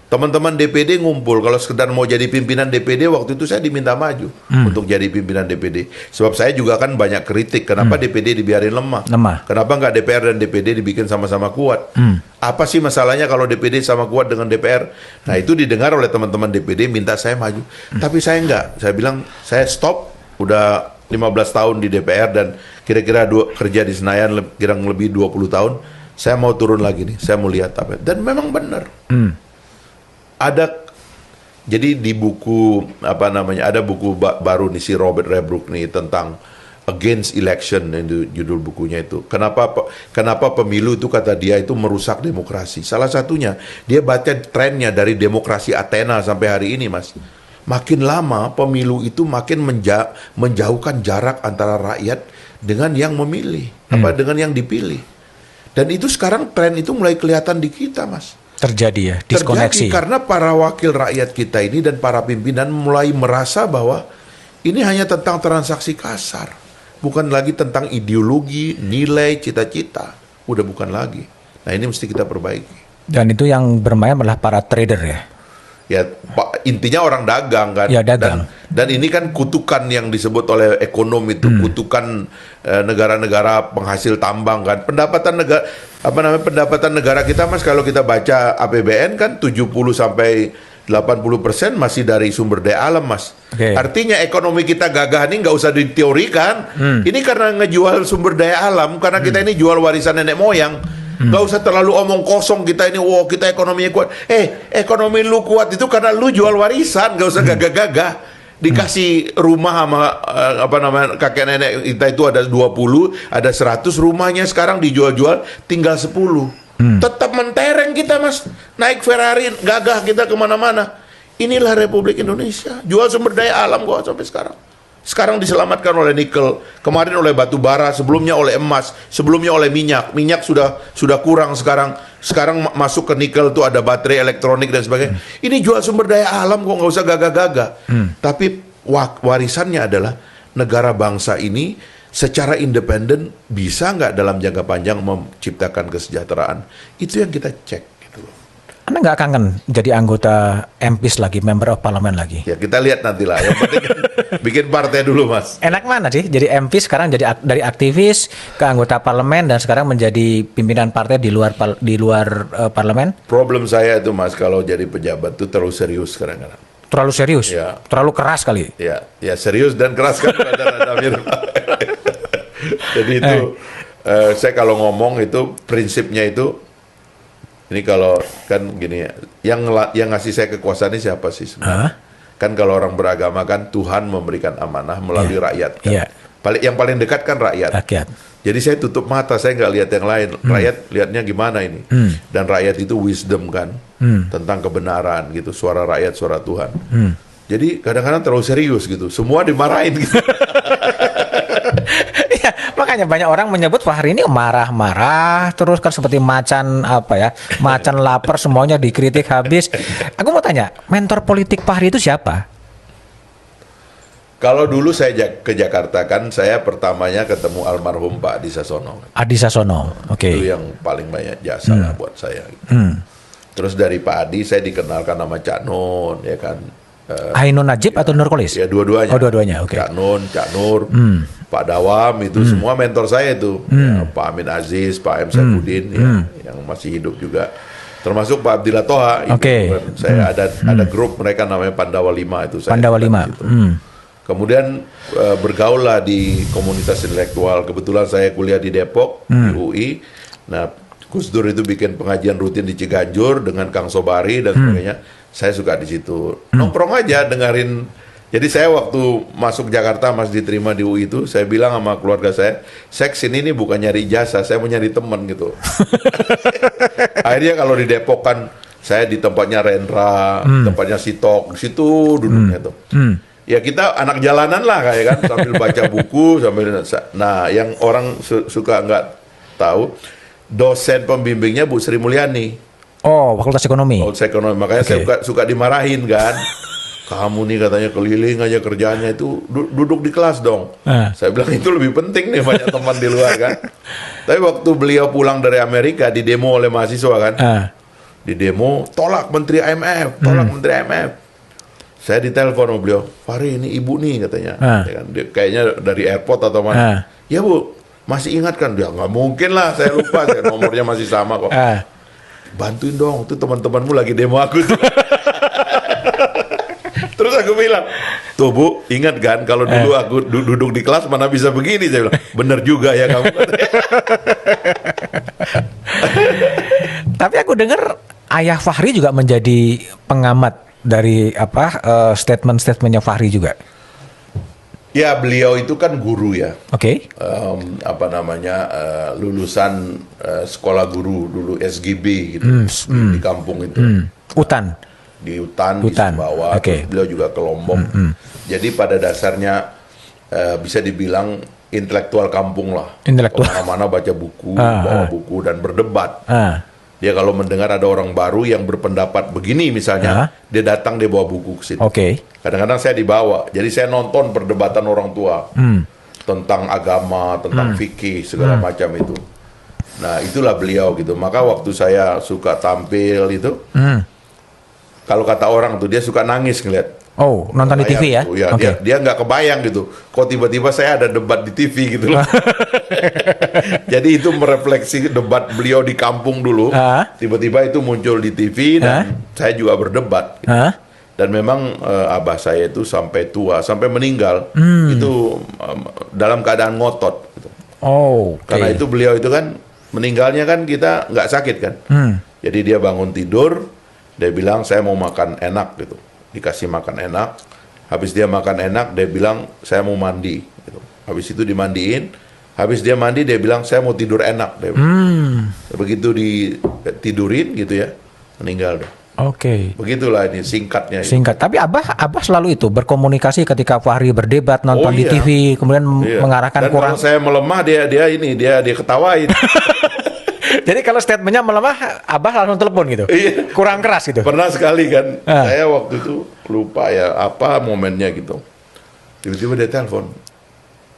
Teman-teman DPD ngumpul, kalau sekedar mau jadi pimpinan DPD, waktu itu saya diminta maju untuk jadi pimpinan DPD. Sebab saya juga kan banyak kritik, kenapa DPD dibiarin lemah? Kenapa nggak DPR dan DPD dibikin sama-sama kuat? Apa sih masalahnya kalau DPD sama kuat dengan DPR? Nah itu didengar oleh teman-teman DPD, minta saya maju. Tapi saya nggak, saya bilang saya stop, udah 15 tahun di DPR dan kira-kira kerja di Senayan kurang lebih 20 tahun, saya mau turun lagi nih, saya mau lihat apa. Dan memang benar. Jadi di buku ada buku baru nih si Robert Rebrook nih tentang Against Election, itu judul bukunya itu. Kenapa pemilu itu kata dia itu merusak demokrasi. Salah satunya dia baca trennya dari demokrasi Athena sampai hari ini, Mas. Makin lama pemilu itu makin menjauhkan jarak antara rakyat dengan yang memilih, dengan yang dipilih. Dan itu sekarang tren itu mulai kelihatan di kita, Mas. Terjadi ya, diskoneksi. Terjadi karena para wakil rakyat kita ini dan para pimpinan mulai merasa bahwa ini hanya tentang transaksi kasar. Bukan lagi tentang ideologi, nilai, cita-cita. Udah bukan lagi. Nah ini mesti kita perbaiki. Dan itu yang bermain adalah para trader ya? Ya, intinya orang dagang kan. Ya, dagang. Dan ini kan kutukan yang disebut oleh ekonom itu, kutukan negara-negara penghasil tambang kan. Pendapatan negara kita, Mas, kalau kita baca APBN kan 70 sampai 80% masih dari sumber daya alam, Mas. Okay. Artinya ekonomi kita gagah ini nggak usah diteorikan. Ini karena ngejual sumber daya alam, karena kita ini jual warisan nenek moyang. Nggak usah terlalu omong kosong kita ini, kita ekonominya kuat. Ekonomi lu kuat itu karena lu jual warisan, nggak usah gagah-gagah. Dikasih rumah sama kakek nenek kita itu ada 20, ada 100, rumahnya sekarang dijual-jual tinggal 10. Tetap mentereng kita, Mas. Naik Ferrari, gagah kita kemana-mana. Inilah Republik Indonesia. Jual sumber daya alam kok sampai sekarang. Sekarang diselamatkan oleh nikel, kemarin oleh batu bara, sebelumnya oleh emas, sebelumnya oleh minyak. Minyak sudah kurang sekarang. Sekarang masuk ke nikel tuh ada baterai elektronik dan sebagainya. Ini jual sumber daya alam kok, nggak usah gagah-gagah. Tapi warisannya adalah negara bangsa ini secara independen bisa nggak dalam jangka panjang menciptakan kesejahteraan. Itu yang kita cek. Gitu loh. Anda nggak kangen jadi anggota MPs lagi, Member of Parliament lagi? Ya kita lihat nanti lah. Yang penting kan bikin partai dulu, Mas. Enak mana sih jadi MP sekarang, jadi dari aktivis ke anggota parlemen dan sekarang menjadi pimpinan partai di luar parlemen? Problem saya itu, Mas, kalau jadi pejabat itu terlalu serius kadang-kadang. Terlalu serius, Ya. terlalu keras kali. Ya serius dan keras kan rada-rada mirip. Jadi itu saya kalau ngomong itu prinsipnya itu ini kalau kan gini ya, yang ngasih saya kekuasaan ini siapa sih sebenarnya? Kan kalau orang beragama kan Tuhan memberikan amanah melalui rakyat kan. Yang paling dekat kan rakyat. Jadi saya tutup mata, saya nggak lihat yang lain. Rakyat lihatnya gimana ini? Dan rakyat itu wisdom kan, tentang kebenaran gitu. Suara rakyat, suara Tuhan. Jadi kadang-kadang terlalu serius gitu. Semua dimarahin gitu. Ya, makanya banyak orang menyebut Fahri ini marah-marah terus kan seperti macan macan lapar, semuanya dikritik habis. Aku mau tanya, mentor politik Fahri itu siapa? Kalau dulu saya ke Jakarta kan, saya pertamanya ketemu almarhum Pak Adi Sasono. Adi Sasono, oke. Itu yang paling banyak jasa lah buat saya. Gitu. Terus dari Pak Adi saya dikenalkan nama Cak Nun, ya kan. Ainun Najib atau Nurkolis? Ya dua-duanya. Oh, dua-duanya, oke. Cak Nun, Cak Nur, Pak Dawam itu semua mentor saya itu. Ya, Pak Amin Aziz, Pak M Saifuddin ya, yang masih hidup juga. Termasuk Pak Abdillah Toha. Saya ada grup mereka namanya Pandawa 5 itu. Pandawa 5. Kemudian bergaul lah di komunitas intelektual. Kebetulan saya kuliah di Depok, di UI. Nah, Gus Dur itu bikin pengajian rutin di Ciganjur dengan Kang Sobari dan sebagainya. Saya suka di situ. Nongkrong aja dengerin. Jadi saya waktu masuk Jakarta, Mas diterima di UI itu, saya bilang sama keluarga saya kesini ini bukan nyari ijazah, saya mau nyari teman gitu. Akhirnya kalau di Depok kan, saya di tempatnya Rendra, tempatnya Sitok, di situ duduknya tuh. Ya kita anak jalanan lah kayak kan, sambil baca buku, nah yang orang suka nggak tahu, dosen pembimbingnya Bu Sri Mulyani. Oh, Fakultas Ekonomi. Fakultas Ekonomi, makanya saya suka dimarahin kan. Kamu nih katanya keliling aja kerjaannya itu duduk di kelas dong. Saya bilang itu lebih penting nih, banyak teman di luar kan. Tapi waktu beliau pulang dari Amerika di demo oleh mahasiswa kan, di demo tolak Menteri IMF, tolak Menteri IMF. Saya ditelepon sama beliau, Fahri ini ibu nih katanya, ya kan? Kayaknya dari airport atau mana. Ya Bu, masih ingat kan? Dia nggak mungkin lah, saya lupa, nomornya masih sama kok. Bantuin dong, tuh teman-temanmu lagi demo aku tuh. Terus aku bilang, tuh Bu, ingat kan kalau dulu aku duduk di kelas mana bisa begini? Saya bilang, bener juga ya kamu. Tapi aku dengar ayah Fahri juga menjadi pengamat dari statement-statementnya Fahri juga. Ya beliau itu kan guru ya. Oke. Lulusan sekolah guru dulu SGB gitu di kampung itu. Utan. Di hutan. Di bawah. Beliau juga ke Lombok. Jadi pada dasarnya bisa dibilang intelektual kampung lah. Intelektual. Kemana-mana baca buku, bawa buku dan berdebat. Dia kalau mendengar ada orang baru yang berpendapat begini misalnya, dia datang, dia bawa buku ke sini. Kadang-kadang saya dibawa, jadi saya nonton perdebatan orang tua tentang agama, tentang fikih segala macam itu. Nah itulah beliau gitu. Maka waktu saya suka tampil itu, kalau kata orang tuh dia suka nangis ngeliat. Oh, nonton di TV ya? Dia nggak kebayang gitu. Kok tiba-tiba saya ada debat di TV gitu loh. Jadi itu merefleksi debat beliau di kampung dulu. Tiba-tiba itu muncul di TV dan saya juga berdebat. Gitu. Dan memang abah saya itu sampai tua, sampai meninggal itu dalam keadaan ngotot. Gitu. Karena itu beliau itu kan meninggalnya kan kita nggak sakit kan. Jadi dia bangun tidur, dia bilang saya mau makan enak gitu. Dikasih makan enak, habis dia makan enak, dia bilang saya mau mandi. Gitu. Habis itu dimandiin, habis dia mandi dia bilang saya mau tidur enak. Begitu ditidurin gitu ya, meninggal deh. Oke. Begitulah ini singkatnya. Singkat. Tapi Abah selalu itu berkomunikasi ketika Fahri berdebat, nonton di iya. TV, kemudian Iya. mengarahkan Dan kurang. kalau saya melemah dia ketawain. Jadi kalau statementnya melemah, Abah langsung telepon gitu. Iya. Kurang keras gitu. Pernah sekali kan, Ah. saya waktu itu lupa ya apa momennya gitu. Tiba-tiba dia telepon.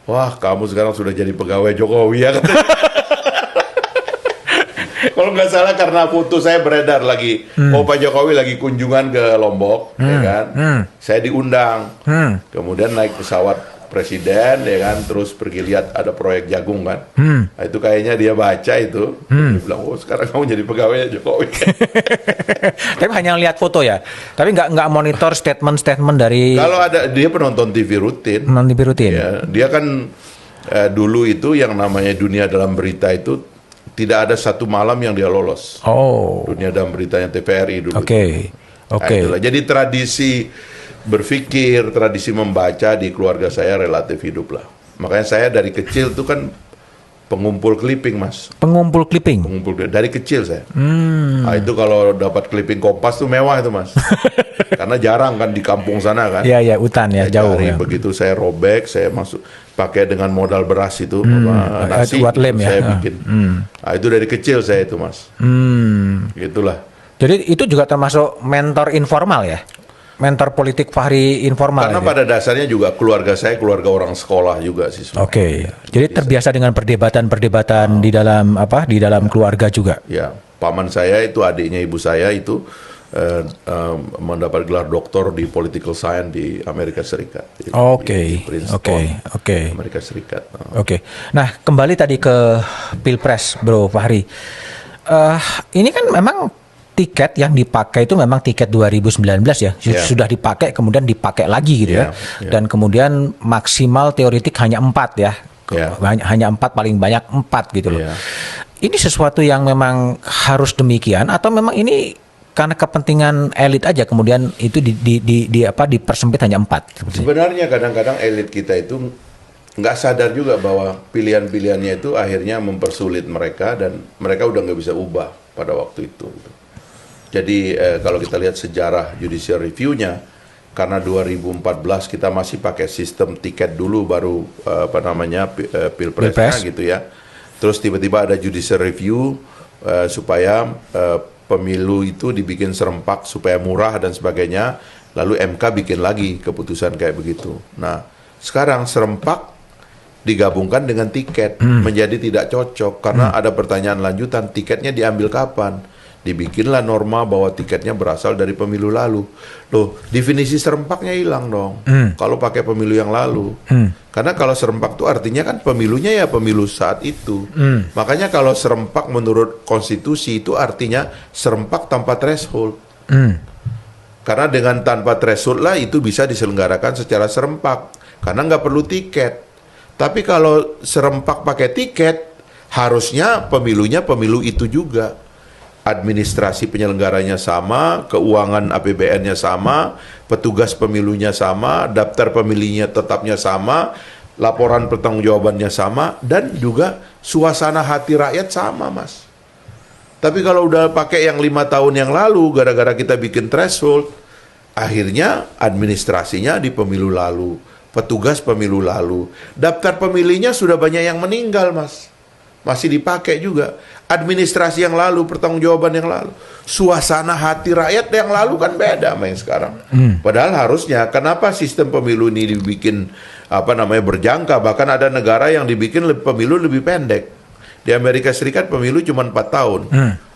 Wah, kamu sekarang sudah jadi pegawai Jokowi ya. Kalau nggak salah karena foto saya beredar lagi. Oh, Pak Jokowi lagi kunjungan ke Lombok, ya kan. Saya diundang. Kemudian naik pesawat presiden, ya kan. Terus pergi lihat ada proyek jagung kan. Nah, itu kayaknya dia baca itu. Dia bilang, oh sekarang kamu jadi pegawai Jokowi. Tapi hanya lihat foto ya. Tapi nggak monitor statement dari Kalau ada dia penonton TV rutin. non-TV rutin. Ya, dia kan dulu itu yang namanya dunia dalam berita itu tidak ada satu malam yang dia lolos. Oh. Dunia dalam beritanya TVRI dulu. Oke. Oke. Nah, itulah. Jadi tradisi berpikir, tradisi membaca di keluarga saya relatif hidup lah. Makanya saya dari kecil tuh kan pengumpul clipping, Mas. Pengumpul clipping. Dari kecil saya. Nah, itu kalau dapat clipping Kompas tuh mewah itu, Mas. Karena jarang kan di kampung sana kan. Iya, hutan ya, Saya jauh cari, ya. Begitu saya robek, saya masuk pakai dengan modal beras itu nasi buat lem ya. saya bikin. Nah, itu dari kecil saya itu, Mas. Gitulah. Jadi itu juga termasuk mentor informal ya? Mentor politik Fahri informal. Karena ya? pada dasarnya juga keluarga saya keluarga orang sekolah juga sih. sebenarnya. Oke. Jadi terbiasa dengan perdebatan-perdebatan di dalam keluarga juga. Ya, paman saya itu adiknya ibu saya itu mendapat gelar doktor di political science di Amerika Serikat. Oke. Di Princeton, Oke. Amerika Serikat. Oke. Nah, kembali tadi ke Pilpres, Bro Fahri. Ini kan memang tiket yang dipakai itu memang tiket 2019 ya. Yeah. Sudah dipakai, kemudian dipakai lagi gitu ya. Yeah. Dan kemudian maksimal teoretik hanya 4 ya. Yeah. Hanya 4, paling banyak 4 gitu loh. Yeah. Ini sesuatu yang memang harus demikian atau memang ini karena kepentingan elit aja kemudian itu dipersempit hanya 4? Sebenarnya kadang-kadang elit kita itu nggak sadar juga bahwa pilihan-pilihannya itu akhirnya mempersulit mereka dan mereka udah nggak bisa ubah pada waktu itu. Jadi kalau kita lihat sejarah judicial review-nya, karena 2014 kita masih pakai sistem tiket dulu baru pilpresnya gitu ya. Terus tiba-tiba ada judicial review supaya pemilu itu dibikin serempak supaya murah dan sebagainya. Lalu MK bikin lagi keputusan kayak begitu. Nah, sekarang serempak digabungkan dengan tiket menjadi tidak cocok karena ada pertanyaan lanjutan, tiketnya diambil kapan? Dibikinlah norma bahwa tiketnya berasal dari pemilu lalu. Loh, definisi serempaknya hilang dong. Kalau pakai pemilu yang lalu. Karena kalau serempak itu artinya kan pemilunya ya pemilu saat itu. Makanya kalau serempak menurut konstitusi itu artinya serempak tanpa threshold. Karena dengan tanpa threshold lah itu bisa diselenggarakan secara serempak. Karena nggak perlu tiket. Tapi kalau serempak pakai tiket, harusnya pemilunya pemilu itu juga. Administrasi penyelenggaranya sama, keuangan APBN-nya sama, petugas pemilunya sama, daftar pemilihnya tetapnya sama, laporan pertanggungjawabannya sama, dan juga suasana hati rakyat sama, Mas. Tapi kalau udah pakai yang 5 tahun yang lalu, gara-gara kita bikin threshold, akhirnya administrasinya di pemilu lalu, petugas pemilu lalu, daftar pemilihnya sudah banyak yang meninggal, Mas. Masih dipakai juga. Administrasi yang lalu, pertanggungjawaban yang lalu. Suasana hati rakyat yang lalu kan beda sama yang sekarang. Padahal harusnya, kenapa sistem pemilu ini dibikin berjangka? Bahkan ada negara yang dibikin pemilu lebih pendek. Di Amerika Serikat pemilu cuma 4 tahun.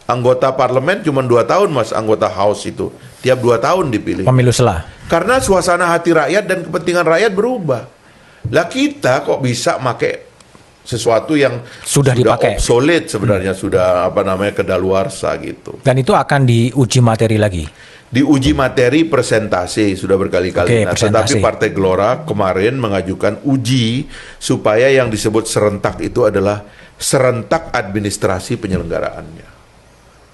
Anggota parlemen cuma 2 tahun, Mas, anggota House itu. Tiap 2 tahun dipilih. Pemilu selah. Karena suasana hati rakyat dan kepentingan rakyat berubah. Lah kita kok bisa pakai sesuatu yang sudah dipakai, obsolete sebenarnya, sudah kedaluarsa gitu. Dan itu akan diuji materi lagi. Diuji materi presentasi sudah berkali-kali. Tetapi Partai Gelora kemarin mengajukan uji supaya yang disebut serentak itu adalah serentak administrasi penyelenggaraannya.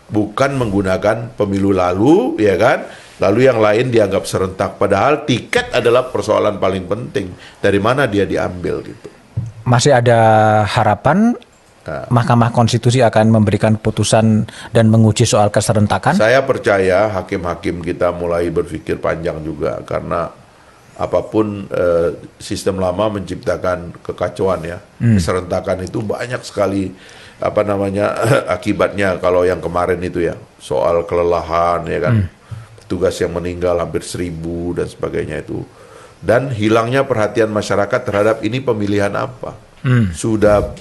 Bukan menggunakan pemilu lalu, ya kan? Lalu yang lain dianggap serentak. Padahal tiket adalah persoalan paling penting. Dari mana dia diambil gitu. Masih ada harapan Mahkamah Konstitusi akan memberikan putusan dan menguji soal keserentakan? Saya percaya hakim-hakim kita mulai berpikir panjang juga, karena apapun sistem lama menciptakan kekacauan ya. Keserentakan itu banyak sekali akibatnya. Kalau yang kemarin itu ya, soal kelelahan ya kan, petugas yang meninggal hampir 1.000 dan sebagainya itu, dan hilangnya perhatian masyarakat terhadap ini pemilihan apa. Sudah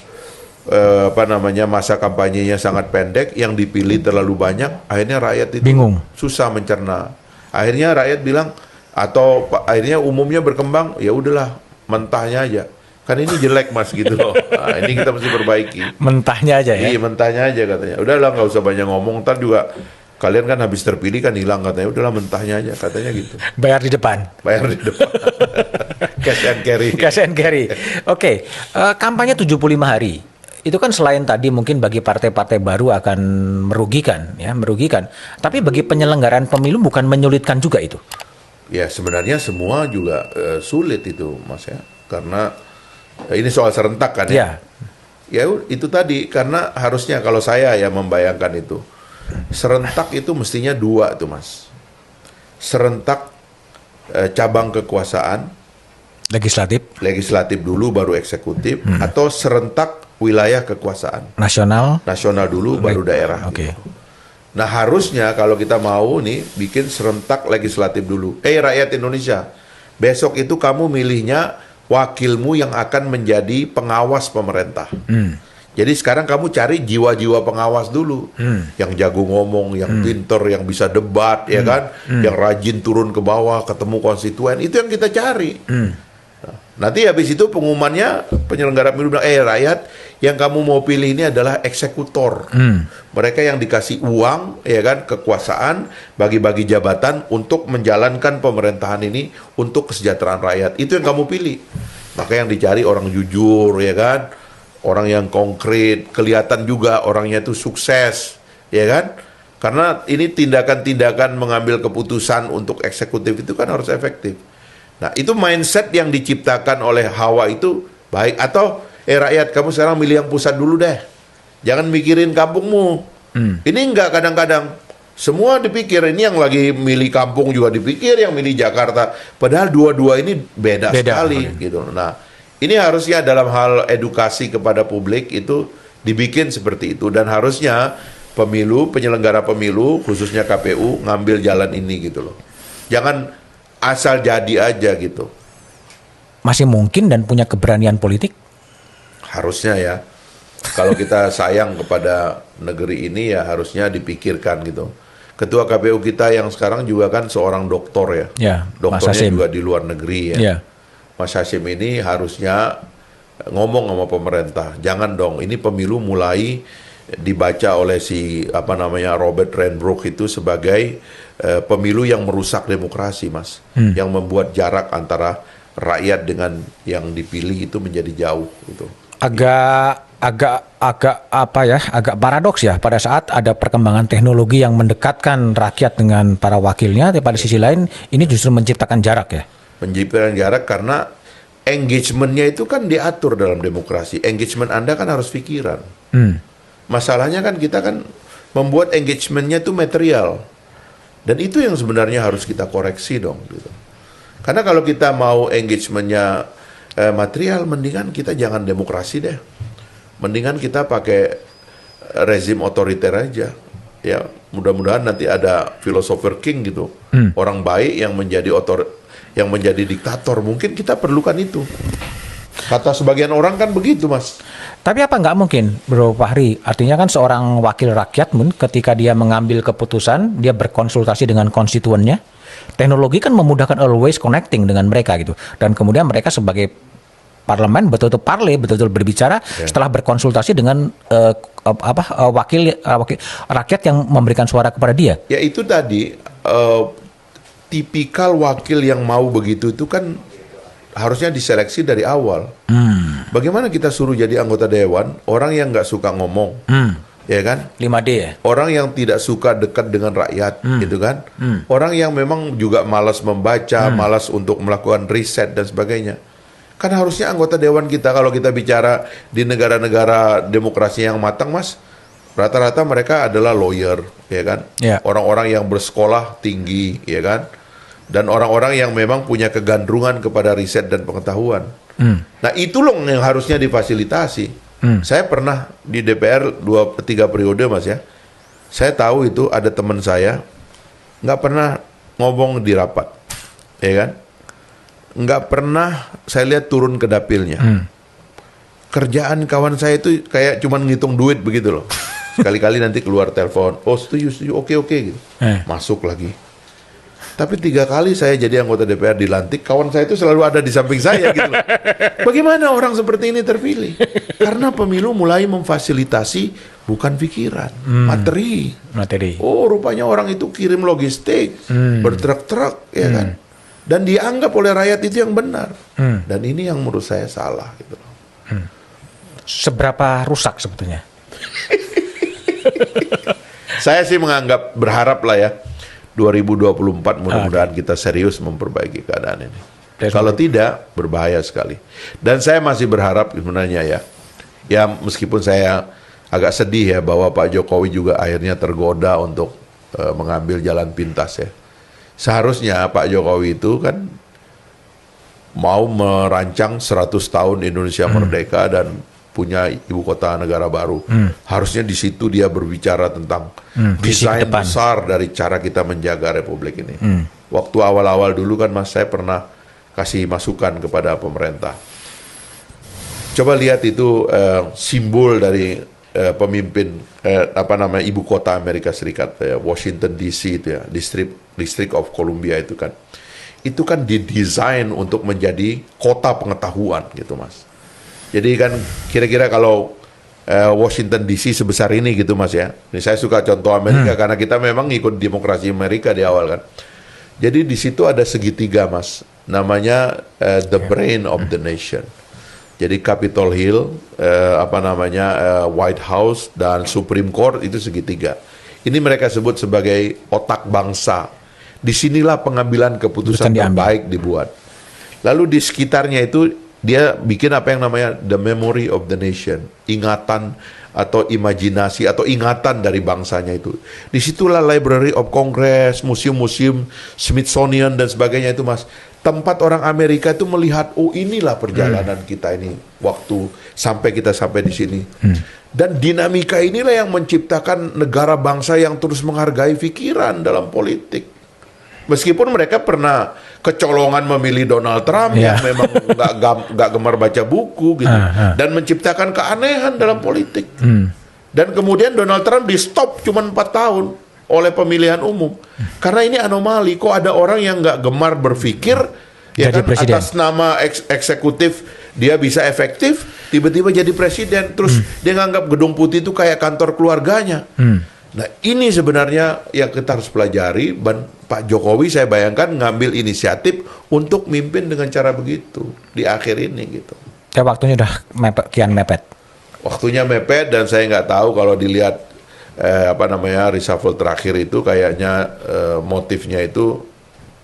masa kampanyenya sangat pendek, yang dipilih terlalu banyak, akhirnya rakyat itu bingung, susah mencerna. Akhirnya rakyat bilang, atau akhirnya umumnya berkembang, ya udahlah mentahnya aja. Kan ini jelek mas gitu loh. Nah, ini kita mesti perbaiki. Mentahnya aja ya? Iya, mentahnya aja katanya. Udahlah nggak usah banyak ngomong, ntar juga kalian kan habis terpilih kan hilang katanya. Udahlah mentahnya aja katanya gitu. Bayar di depan. Bayar di depan. Cash and carry. Cash and carry. Oke, kampanye 75 hari. Itu kan selain tadi mungkin bagi partai-partai baru akan merugikan. Tapi bagi penyelenggaraan pemilu bukan menyulitkan juga itu? Ya sebenarnya semua juga sulit itu mas ya. Karena ini soal serentak kan ya. Ya itu tadi, karena harusnya kalau saya ya membayangkan itu, serentak itu mestinya 2 tuh mas. Serentak cabang kekuasaan, legislatif dulu baru eksekutif, atau serentak wilayah kekuasaan nasional dulu baru daerah. Oke. Gitu. Nah harusnya kalau kita mau nih bikin serentak legislatif dulu. Rakyat Indonesia, besok itu kamu milihnya wakilmu yang akan menjadi pengawas pemerintah. Jadi sekarang kamu cari jiwa-jiwa pengawas dulu, yang jago ngomong, yang pinter, yang bisa debat, ya kan, yang rajin turun ke bawah, ketemu konstituen, itu yang kita cari. Nanti habis itu pengumumannya penyelenggara pemilu bilang, rakyat yang kamu mau pilih ini adalah eksekutor. Mereka yang dikasih uang, ya kan, kekuasaan, bagi-bagi jabatan untuk menjalankan pemerintahan ini untuk kesejahteraan rakyat. Itu yang kamu pilih. Maka yang dicari orang jujur, ya kan, orang yang konkret, kelihatan juga orangnya itu sukses, ya kan. Karena ini tindakan-tindakan mengambil keputusan untuk eksekutif itu kan harus efektif. Nah, itu mindset yang diciptakan oleh Hawa itu baik. Atau, rakyat kamu sekarang milih yang pusat dulu deh. Jangan mikirin kampungmu. Ini enggak, kadang-kadang semua dipikir. Ini yang lagi milih kampung juga dipikir, yang milih Jakarta. Padahal dua-dua ini beda sekali. Gitu. Nah, ini harusnya dalam hal edukasi kepada publik itu dibikin seperti itu. Dan harusnya penyelenggara pemilu, khususnya KPU, ngambil jalan ini gitu loh. Jangan asal jadi aja gitu. Masih mungkin dan punya keberanian politik? Harusnya ya. Kalau kita sayang kepada negeri ini ya harusnya dipikirkan gitu. Ketua KPU kita yang sekarang juga kan seorang doktor ya. Doktornya juga di luar negeri ya. Mas Hasyim ini harusnya ngomong sama pemerintah. Jangan dong, ini pemilu mulai dibaca oleh Robert Renbrook itu sebagai pemilu yang merusak demokrasi, Mas. Yang membuat jarak antara rakyat dengan yang dipilih itu menjadi jauh gitu. Agak paradoks ya, pada saat ada perkembangan teknologi yang mendekatkan rakyat dengan para wakilnya, tapi pada sisi lain ini justru menciptakan jarak ya. Menciptakan jarak karena engagement-nya itu kan diatur dalam demokrasi. Engagement Anda kan harus pikiran. Masalahnya kan kita kan membuat engagement-nya itu material. Dan itu yang sebenarnya harus kita koreksi dong gitu. Karena kalau kita mau engagement-nya material, mendingan kita jangan demokrasi deh. Mendingan kita pakai rezim otoriter aja. Ya, mudah-mudahan nanti ada philosopher king gitu. Orang baik yang menjadi diktator. Mungkin kita perlukan itu. Kata sebagian orang kan begitu, Mas. Tapi apa nggak mungkin, Bro Fahri? Artinya kan seorang wakil rakyat ketika dia mengambil keputusan, dia berkonsultasi dengan konstituennya. Teknologi kan memudahkan always connecting dengan mereka gitu. Dan kemudian mereka sebagai parlemen betul-betul betul-betul berbicara setelah berkonsultasi dengan wakil rakyat yang memberikan suara kepada dia. Ya itu tadi tipikal wakil yang mau begitu itu kan harusnya diseleksi dari awal. Bagaimana kita suruh jadi anggota dewan orang yang nggak suka ngomong, ya kan? 5D ya. Orang yang tidak suka dekat dengan rakyat, gitu kan? Orang yang memang juga malas membaca, malas untuk melakukan riset dan sebagainya. Kan harusnya anggota dewan kita, kalau kita bicara di negara-negara demokrasi yang matang, Mas, rata-rata mereka adalah lawyer, ya kan? Ya. Orang-orang yang bersekolah tinggi, ya kan? Dan orang-orang yang memang punya kegandrungan kepada riset dan pengetahuan. Nah, itu loh yang harusnya difasilitasi. Saya pernah di DPR 2-3 periode, Mas, ya. Saya tahu itu ada teman saya nggak pernah ngomong di rapat, ya kan? Nggak pernah saya lihat turun ke dapilnya. Kerjaan kawan saya itu kayak cuman ngitung duit begitu loh. Sekali-kali nanti keluar telepon, oh setuju, oke gitu. Masuk lagi. Tapi 3 kali saya jadi anggota DPR dilantik, kawan saya itu selalu ada di samping saya gitu loh. Bagaimana orang seperti ini terpilih? Karena pemilu mulai memfasilitasi bukan pikiran, materi. Oh, rupanya orang itu kirim logistik, bertruk-truk, ya kan? Dan dianggap oleh rakyat itu yang benar. Dan ini yang menurut saya salah gitu loh. Seberapa rusak sebetulnya? Saya sih berharap lah ya, 2024 mudah-mudahan kita serius memperbaiki keadaan ini. Kalau tidak, berbahaya sekali. Dan saya masih berharap sebenarnya ya meskipun saya agak sedih ya bahwa Pak Jokowi juga akhirnya tergoda untuk mengambil jalan pintas ya. Seharusnya Pak Jokowi itu kan mau merancang 100 tahun Indonesia merdeka dan punya ibu kota negara baru. Harusnya di situ dia berbicara tentang desain besar dari cara kita menjaga republik ini. Waktu awal-awal dulu kan Mas, saya pernah kasih masukan kepada pemerintah. Coba lihat itu simbol dari pemimpin ibu kota Amerika Serikat, Washington DC itu ya, District of Columbia itu kan didesain untuk menjadi kota pengetahuan gitu Mas. Jadi kan kira-kira kalau Washington DC sebesar ini gitu Mas ya. Ini saya suka contoh Amerika karena kita memang ikut demokrasi Amerika di awal kan. Jadi di situ ada segitiga Mas. Namanya the brain of the nation. Jadi Capitol Hill, White House dan Supreme Court itu segitiga. Ini mereka sebut sebagai otak bangsa. Disinilah pengambilan keputusan terbaik dibuat. Lalu di sekitarnya itu dia bikin apa yang namanya the memory of the nation, ingatan atau imajinasi atau ingatan dari bangsanya itu. Disitulah Library of Congress, museum-museum, Smithsonian dan sebagainya itu Mas. Tempat orang Amerika itu melihat, oh inilah perjalanan kita ini waktu sampai di sini. Dan dinamika inilah yang menciptakan negara bangsa yang terus menghargai pikiran dalam politik. Meskipun mereka pernah kecolongan memilih Donald Trump yang memang nggak gemar baca buku gitu, dan menciptakan keanehan dalam politik. Dan kemudian Donald Trump di stop cuma 4 tahun oleh pemilihan umum karena ini anomali. Kok ada orang yang nggak gemar berpikir ya kan, atas nama eksekutif dia bisa efektif, tiba-tiba jadi presiden, terus dia nganggap Gedung Putih itu kayak kantor keluarganya. Nah ini sebenarnya yang kita harus pelajari. Dan Pak Jokowi saya bayangkan ngambil inisiatif untuk mimpin dengan cara begitu di akhir ini gitu. Ya waktunya udah kian mepet. Waktunya mepet dan saya nggak tahu kalau dilihat reshuffle terakhir itu kayaknya motifnya itu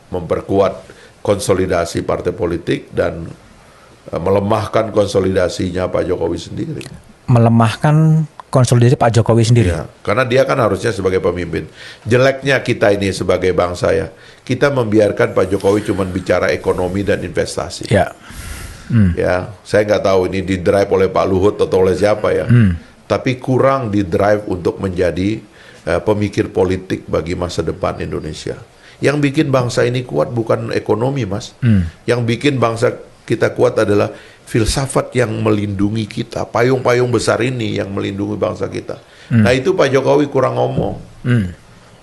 memperkuat konsolidasi partai politik dan melemahkan konsolidasinya Pak Jokowi sendiri. Melemahkan konsolidasi Pak Jokowi sendiri. Ya, karena dia kan harusnya sebagai pemimpin. Jeleknya kita ini sebagai bangsa ya, kita membiarkan Pak Jokowi cuma bicara ekonomi dan investasi. Ya. Ya, saya nggak tahu ini didrive oleh Pak Luhut atau oleh siapa ya. Tapi kurang didrive untuk menjadi pemikir politik bagi masa depan Indonesia. Yang bikin bangsa ini kuat bukan ekonomi, Mas. Yang bikin bangsa kita kuat adalah filsafat yang melindungi kita, payung-payung besar ini yang melindungi bangsa kita. Nah itu Pak Jokowi kurang ngomong.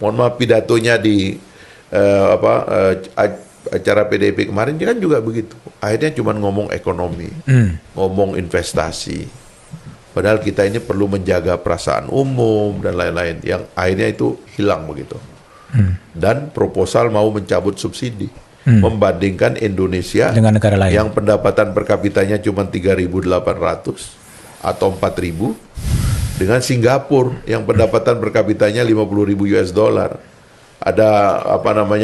Mohon maaf, pidatonya di acara PDIP kemarin dia kan juga begitu. Akhirnya cuma ngomong ekonomi, ngomong investasi. Padahal kita ini perlu menjaga perasaan umum dan lain-lain. Yang akhirnya itu hilang begitu. Dan proposal mau mencabut subsidi. Membandingkan Indonesia dengan negara lain yang pendapatan per kapitanya cuma 3.800 atau 4.000 dengan Singapura yang pendapatan per kapitanya 50.000 US dollar. Ada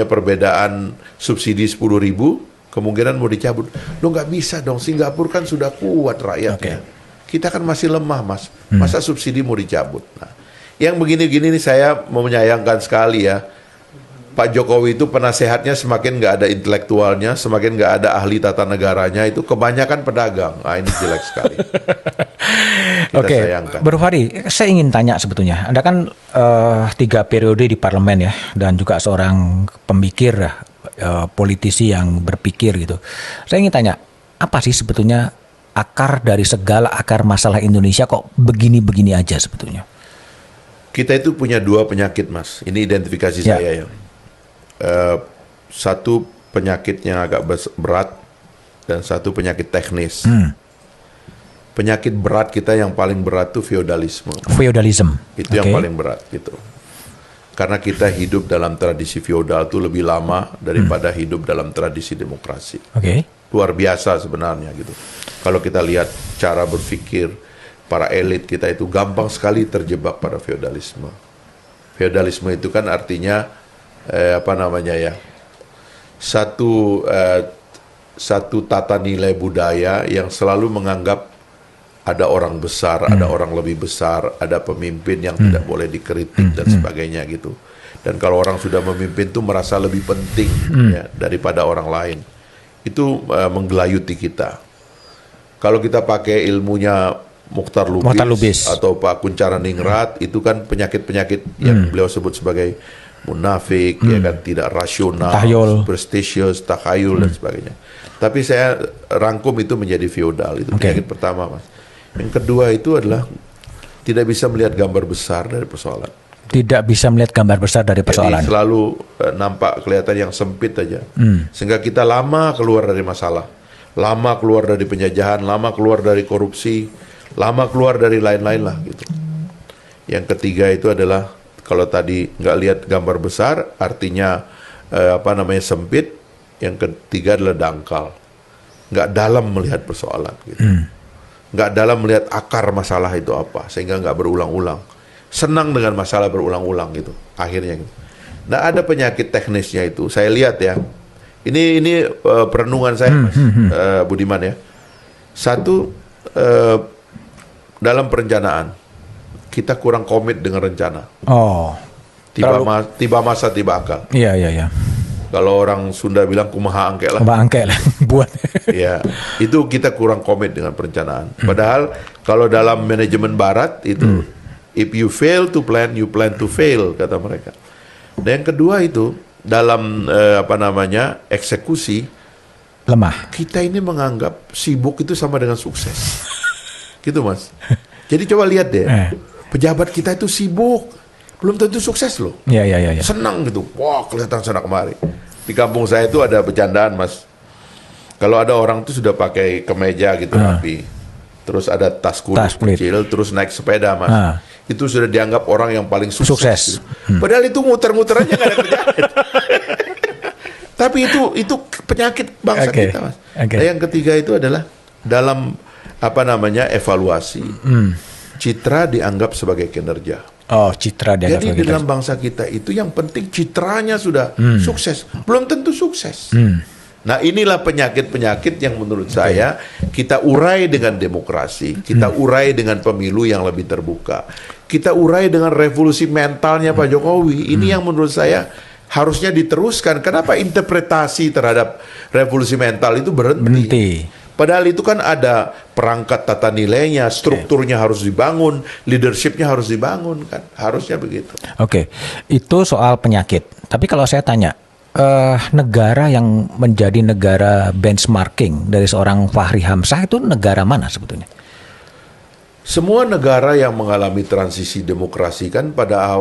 perbedaan subsidi 10.000 kemungkinan mau dicabut. Lo nggak bisa dong, Singapura kan sudah kuat rakyatnya. Kita kan masih lemah, Mas. Masa subsidi mau dicabut? Nah, yang begini-gini nih saya mau menyayangkan sekali ya. Pak Jokowi itu penasehatnya semakin nggak ada intelektualnya, semakin nggak ada ahli tata negaranya, itu kebanyakan pedagang. Ini jelek sekali. Kita sayangkan. Bro Fahri, saya ingin tanya sebetulnya. Anda kan 3 periode di parlemen ya, dan juga seorang pemikir, politisi yang berpikir gitu. Saya ingin tanya, apa sih sebetulnya akar dari segala akar masalah Indonesia kok begini-begini aja sebetulnya? Kita itu punya 2 penyakit, Mas. Ini identifikasi saya ya. Satu penyakitnya agak berat dan satu penyakit teknis. Penyakit berat kita yang paling berat itu feodalisme. Itu yang paling berat gitu. Karena kita hidup dalam tradisi feodal itu lebih lama daripada hidup dalam tradisi demokrasi. Luar biasa sebenarnya gitu. Kalau kita lihat cara berpikir para elit kita itu gampang sekali terjebak pada feodalisme. Feodalisme itu kan artinya satu tata nilai budaya yang selalu menganggap ada orang besar, ada orang lebih besar, ada pemimpin yang tidak boleh dikritik dan sebagainya gitu. Dan kalau orang sudah memimpin tuh merasa lebih penting ya, daripada orang lain. Itu menggelayuti kita. Kalau kita pakai ilmunya Mukhtar Lubis atau Pak Kunchara-Ningrat, itu kan penyakit-penyakit yang beliau sebut sebagai munafik, ya kan, tidak rasional, superstitious, takhayul dan sebagainya. Tapi saya rangkum itu menjadi feodal. Itu penyakit pertama, Mas. Yang kedua itu adalah tidak bisa melihat gambar besar dari persoalan. Tidak bisa melihat gambar besar dari persoalan. Jadi selalu nampak kelihatan yang sempit aja. Sehingga kita lama keluar dari masalah, lama keluar dari penjajahan, lama keluar dari korupsi, lama keluar dari lain-lain lah gitu. Yang ketiga itu adalah kalau tadi nggak lihat gambar besar, artinya sempit. Yang ketiga adalah dangkal, nggak dalam melihat persoalan gitu. Nggak dalam melihat akar masalah itu apa, sehingga nggak berulang-ulang. Senang dengan masalah berulang-ulang gitu, akhirnya gitu. Nah, ada penyakit teknisnya itu, saya lihat ya. Ini perenungan saya, Mas Budiman ya. Satu, dalam perencanaan kita kurang komit dengan rencana. Tiba masa tiba akal. Iya. Kalau orang Sunda bilang kumaha angke lah. Kumaha angke lah buat. Ya, itu kita kurang komit dengan perencanaan. Padahal kalau dalam manajemen barat itu if you fail to plan, you plan to fail, kata mereka. Dan yang kedua itu dalam eksekusi lemah. Kita ini menganggap sibuk itu sama dengan sukses. Gitu, Mas. Jadi coba lihat deh. Pejabat kita itu sibuk, belum tentu sukses loh. Iya. Senang gitu. Wah, kelihatan sana kemari. Di kampung saya itu ada bercandaan, Mas. Kalau ada orang tuh sudah pakai kemeja gitu rapi, terus ada tas kulit kecil, terus naik sepeda, Mas. Itu sudah dianggap orang yang paling sukses. Gitu. Padahal itu muter-muter aja nggak ada kerjaan. Tapi itu penyakit bangsa kita, Mas. Nah, yang ketiga itu adalah dalam evaluasi. Citra dianggap sebagai kinerja. Citra dianggap sebagai kinerja. Jadi dalam bangsa kita itu yang penting citranya sudah sukses, belum tentu sukses. Nah, inilah penyakit-penyakit yang menurut saya kita urai dengan demokrasi, kita urai dengan pemilu yang lebih terbuka, kita urai dengan revolusi mentalnya Pak Jokowi. Ini yang menurut saya harusnya diteruskan. Kenapa interpretasi terhadap revolusi mental itu berhenti? Padahal itu kan ada perangkat tata nilainya, strukturnya harus dibangun, leadershipnya harus dibangun kan, harusnya begitu. Itu soal penyakit. Tapi kalau saya tanya, negara yang menjadi negara benchmarking dari seorang Fahri Hamzah itu negara mana sebetulnya? Semua negara yang mengalami transisi demokrasi kan pada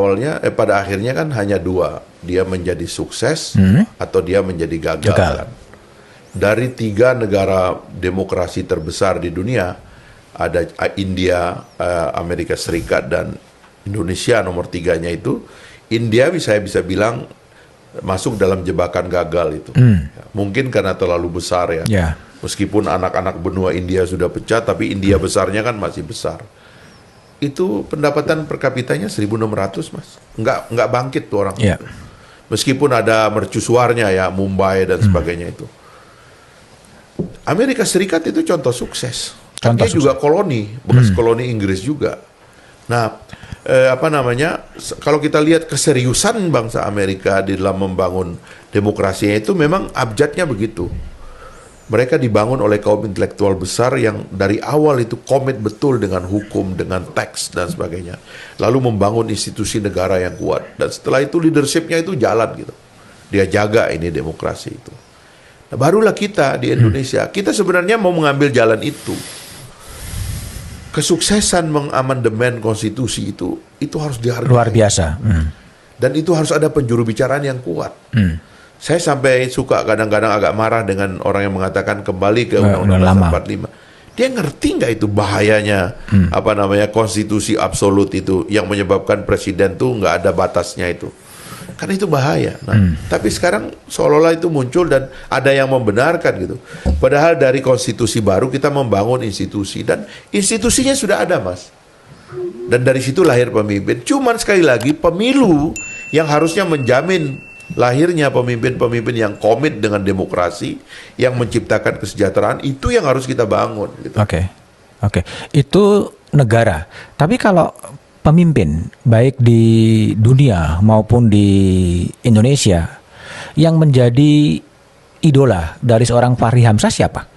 akhirnya kan hanya 2, dia menjadi sukses atau dia menjadi gagal. Kan? Dari 3 negara demokrasi terbesar di dunia, ada India, Amerika Serikat, dan Indonesia nomor 3-nya itu. India saya bisa bilang masuk dalam jebakan gagal itu. Mungkin karena terlalu besar ya. Meskipun anak-anak benua India sudah pecah, tapi India besarnya kan masih besar. Itu pendapatan per kapitanya 1.600, Mas. Nggak bangkit tuh orang itu. Meskipun ada mercusuarnya ya, Mumbai dan sebagainya itu. Amerika Serikat itu contoh sukses. Contoh Dia juga koloni, bekas koloni Inggris juga. Nah, kalau kita lihat keseriusan bangsa Amerika di dalam membangun demokrasinya itu memang abjadnya begitu. Mereka dibangun oleh kaum intelektual besar yang dari awal itu komit betul dengan hukum, dengan teks dan sebagainya. Lalu membangun institusi negara yang kuat. Dan setelah itu leadershipnya itu jalan gitu. Dia jaga ini demokrasi itu. Nah, barulah kita di Indonesia, kita sebenarnya mau mengambil jalan itu. Kesuksesan mengamandemen konstitusi itu harus dihargai. Luar biasa. Dan itu harus ada penjuru bicaraan yang kuat. Saya sampai suka kadang-kadang agak marah dengan orang yang mengatakan kembali ke Undang-Undang 45. Dia ngerti nggak itu bahayanya konstitusi absolut itu yang menyebabkan presiden tuh nggak ada batasnya itu. Karena itu bahaya. Nah, tapi sekarang seolah-olah itu muncul dan ada yang membenarkan gitu. Padahal dari konstitusi baru kita membangun institusi dan institusinya sudah ada, Mas. Dan dari situ lahir pemimpin. Cuman sekali lagi pemilu yang harusnya menjamin lahirnya pemimpin-pemimpin yang komit dengan demokrasi, yang menciptakan kesejahteraan, itu yang harus kita bangun. Gitu. Oke. Itu negara. Tapi kalau pemimpin, baik di dunia maupun di Indonesia, yang menjadi idola dari seorang Fahri Hamzah siapa?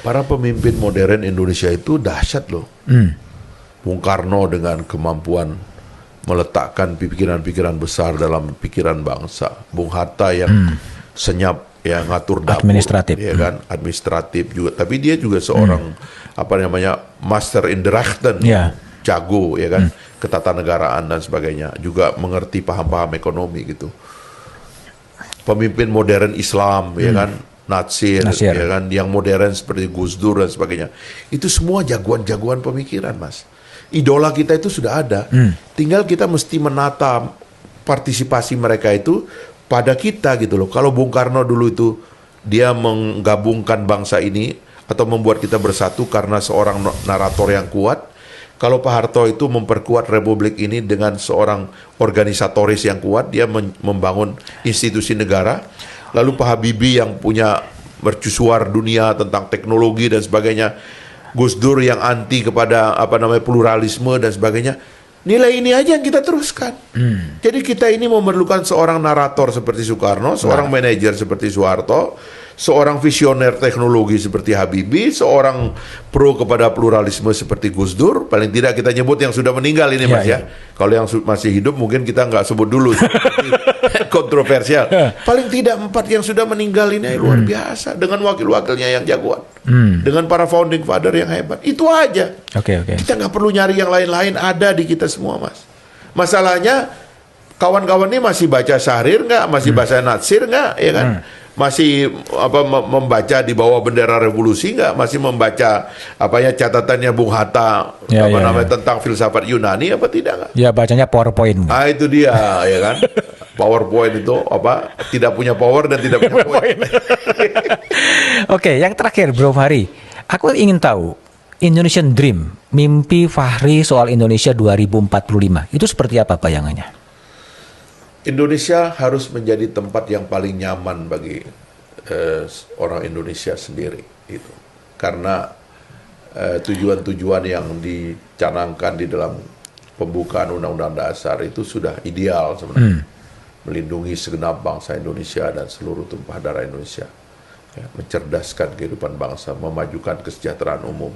Para pemimpin modern Indonesia itu dahsyat loh. Bung Karno dengan kemampuan meletakkan pikiran-pikiran besar dalam pikiran bangsa. Bung Hatta yang senyap, ya ngatur dapur, administratif, ya kan, administratif juga. Tapi dia juga seorang master in Drachten, jago, ya kan, ketatanegaraan dan sebagainya. Juga mengerti paham-paham ekonomi gitu. Pemimpin modern Islam, ya kan, Natsir, ya kan, yang modern seperti Gus Dur dan sebagainya. Itu semua jagoan-jagoan pemikiran, Mas. Idola kita itu sudah ada. Tinggal kita mesti menata partisipasi mereka itu pada kita gitu loh. Kalau Bung Karno dulu itu dia menggabungkan bangsa ini atau membuat kita bersatu karena seorang narator yang kuat. Kalau Pak Harto itu memperkuat Republik ini dengan seorang organisatoris yang kuat, dia membangun institusi negara. Lalu Pak Habibie yang punya mercusuar dunia tentang teknologi dan sebagainya. Gus Dur yang anti kepada pluralisme dan sebagainya. Nilai ini aja yang kita teruskan. Jadi kita ini memerlukan seorang narator seperti Soekarno, seorang manajer seperti Soeharto, seorang visioner teknologi seperti Habibie, seorang pro kepada pluralisme seperti Gus Dur. Paling tidak kita nyebut yang sudah meninggal ini, Mas ya. Kalau yang masih hidup mungkin kita nggak sebut dulu. Kontroversial. Paling tidak 4 yang sudah meninggal ini luar biasa. Dengan wakil-wakilnya yang jagoan. Dengan para founding father yang hebat. Itu aja. Kita nggak perlu nyari yang lain-lain, ada di kita semua, Mas. Masalahnya kawan-kawan ini masih baca Syahrir nggak? Masih baca Natsir nggak? Ya kan? Masih membaca di bawah bendera revolusi nggak? Masih membaca catatannya Bung Hatta tentang filsafat Yunani apa tidak nggak? Ya, bacanya PowerPoint. Ah, itu dia, ya kan? PowerPoint itu tidak punya power dan tidak punya point. Oke, yang terakhir Bro Fahri, aku ingin tahu Indonesian Dream, mimpi Fahri soal Indonesia 2045 itu seperti apa bayangannya? Indonesia harus menjadi tempat yang paling nyaman bagi orang Indonesia sendiri itu. Karena tujuan-tujuan yang dicanangkan di dalam pembukaan Undang-Undang Dasar itu sudah ideal sebenarnya. Melindungi segenap bangsa Indonesia dan seluruh tumpah darah Indonesia. Ya, mencerdaskan kehidupan bangsa, memajukan kesejahteraan umum,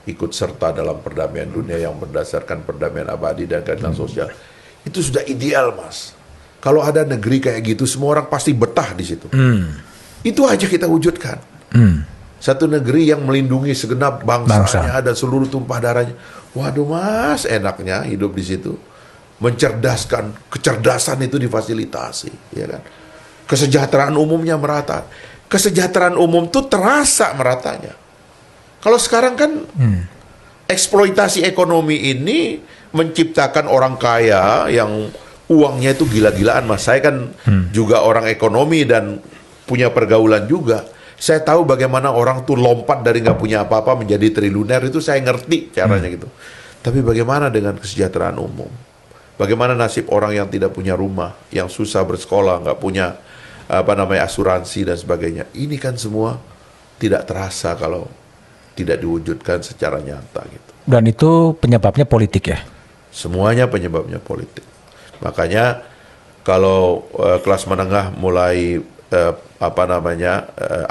ikut serta dalam perdamaian dunia yang berdasarkan perdamaian abadi dan keadilan sosial. Itu sudah ideal, Mas. Kalau ada negeri kayak gitu, semua orang pasti betah di situ. Itu aja kita wujudkan. Satu negeri yang melindungi segenap bangsanya dan seluruh tumpah darahnya. Waduh, Mas, enaknya hidup di situ. Mencerdaskan, kecerdasan itu difasilitasi, ya kan? Kesejahteraan umumnya merata. Kesejahteraan umum tuh terasa meratanya. Kalau sekarang kan eksploitasi ekonomi ini menciptakan orang kaya yang uangnya itu gila-gilaan, Mas. Saya kan juga orang ekonomi dan punya pergaulan juga. Saya tahu bagaimana orang tuh lompat dari nggak punya apa-apa menjadi triliuner, itu saya ngerti caranya gitu. Tapi bagaimana dengan kesejahteraan umum? Bagaimana nasib orang yang tidak punya rumah, yang susah bersekolah, nggak punya asuransi dan sebagainya? Ini kan semua tidak terasa kalau tidak diwujudkan secara nyata gitu. Dan itu penyebabnya politik ya? Semuanya penyebabnya politik. Makanya kalau kelas menengah mulai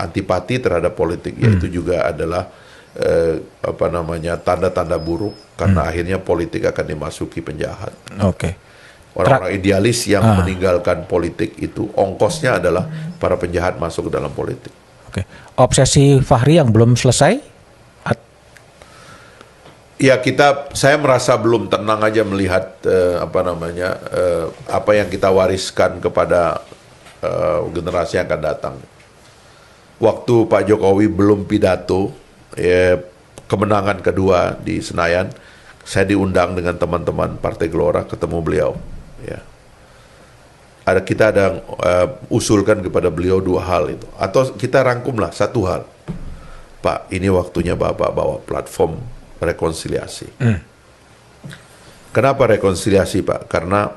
antipati terhadap politik, yaitu juga adalah tanda-tanda buruk karena akhirnya politik akan dimasuki penjahat. Oke. Orang-orang idealis yang meninggalkan politik itu ongkosnya adalah para penjahat masuk ke dalam politik. Oke. Obsesi Fahri yang belum selesai? Ya saya merasa belum tenang aja melihat apa yang kita wariskan kepada generasi yang akan datang. Waktu Pak Jokowi belum pidato, kemenangan kedua di Senayan, saya diundang dengan teman-teman Partai Gelora ketemu beliau. Ya. Kita usulkan kepada beliau 2 hal itu, atau kita rangkumlah 1 hal. Pak, ini waktunya Bapak bawa platform rekonsiliasi. Kenapa rekonsiliasi, Pak? Karena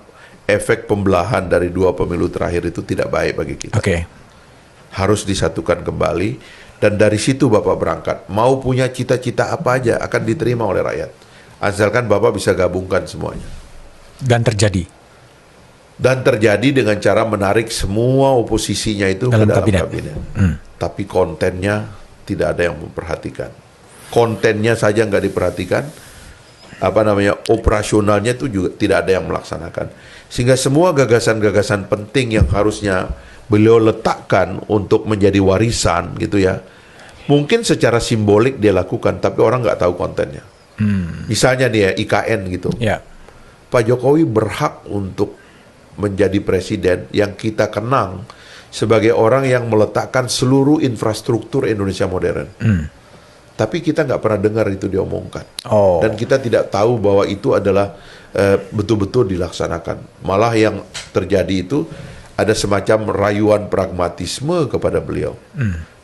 efek pembelahan dari 2 pemilu terakhir itu tidak baik bagi kita. Harus disatukan kembali, dan dari situ Bapak berangkat. Mau punya cita-cita apa aja akan diterima oleh rakyat, asalkan Bapak bisa gabungkan semuanya. Dan terjadi dengan cara menarik semua oposisinya itu dalam ke dalam kabinet. Tapi kontennya tidak ada yang memperhatikan. Kontennya saja nggak diperhatikan, operasionalnya itu juga tidak ada yang melaksanakan. Sehingga semua gagasan-gagasan penting yang harusnya beliau letakkan untuk menjadi warisan gitu ya, mungkin secara simbolik dia lakukan, tapi orang nggak tahu kontennya. Misalnya nih ya, IKN gitu. Pak Jokowi berhak untuk menjadi presiden yang kita kenang sebagai orang yang meletakkan seluruh infrastruktur Indonesia modern. Tapi kita nggak pernah dengar itu diomongkan. Dan kita tidak tahu bahwa itu adalah betul-betul dilaksanakan. Malah yang terjadi itu ada semacam rayuan pragmatisme kepada beliau.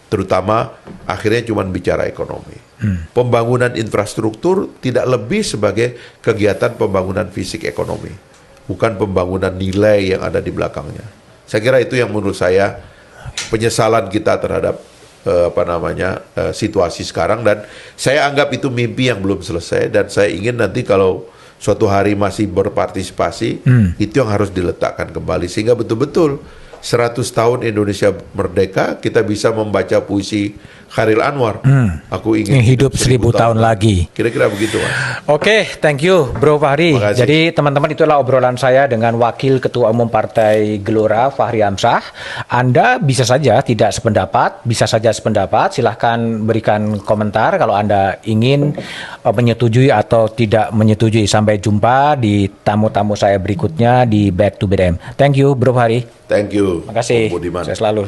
Terutama akhirnya cuma bicara ekonomi. Pembangunan infrastruktur tidak lebih sebagai kegiatan pembangunan fisik ekonomi, bukan pembangunan nilai yang ada di belakangnya. Saya kira itu yang menurut saya penyesalan kita terhadap situasi sekarang, dan saya anggap itu mimpi yang belum selesai, dan saya ingin nanti kalau suatu hari masih berpartisipasi, itu yang harus diletakkan kembali sehingga betul-betul 100 tahun Indonesia merdeka kita bisa membaca puisi Chairil Anwar. Aku ingin hidup 1000 tahun lagi. Kira-kira begitu, Mas. Oke, thank you Bro Fahri. Jadi teman-teman, itulah obrolan saya dengan Wakil Ketua Umum Partai Gelora Fahri Hamzah. Anda bisa saja tidak sependapat, bisa saja sependapat. Silahkan berikan komentar kalau Anda ingin menyetujui atau tidak menyetujui. Sampai jumpa di tamu-tamu saya berikutnya di Back to BDM. Thank you Bro Fahri. Thank you. Terima kasih. Saya selalu.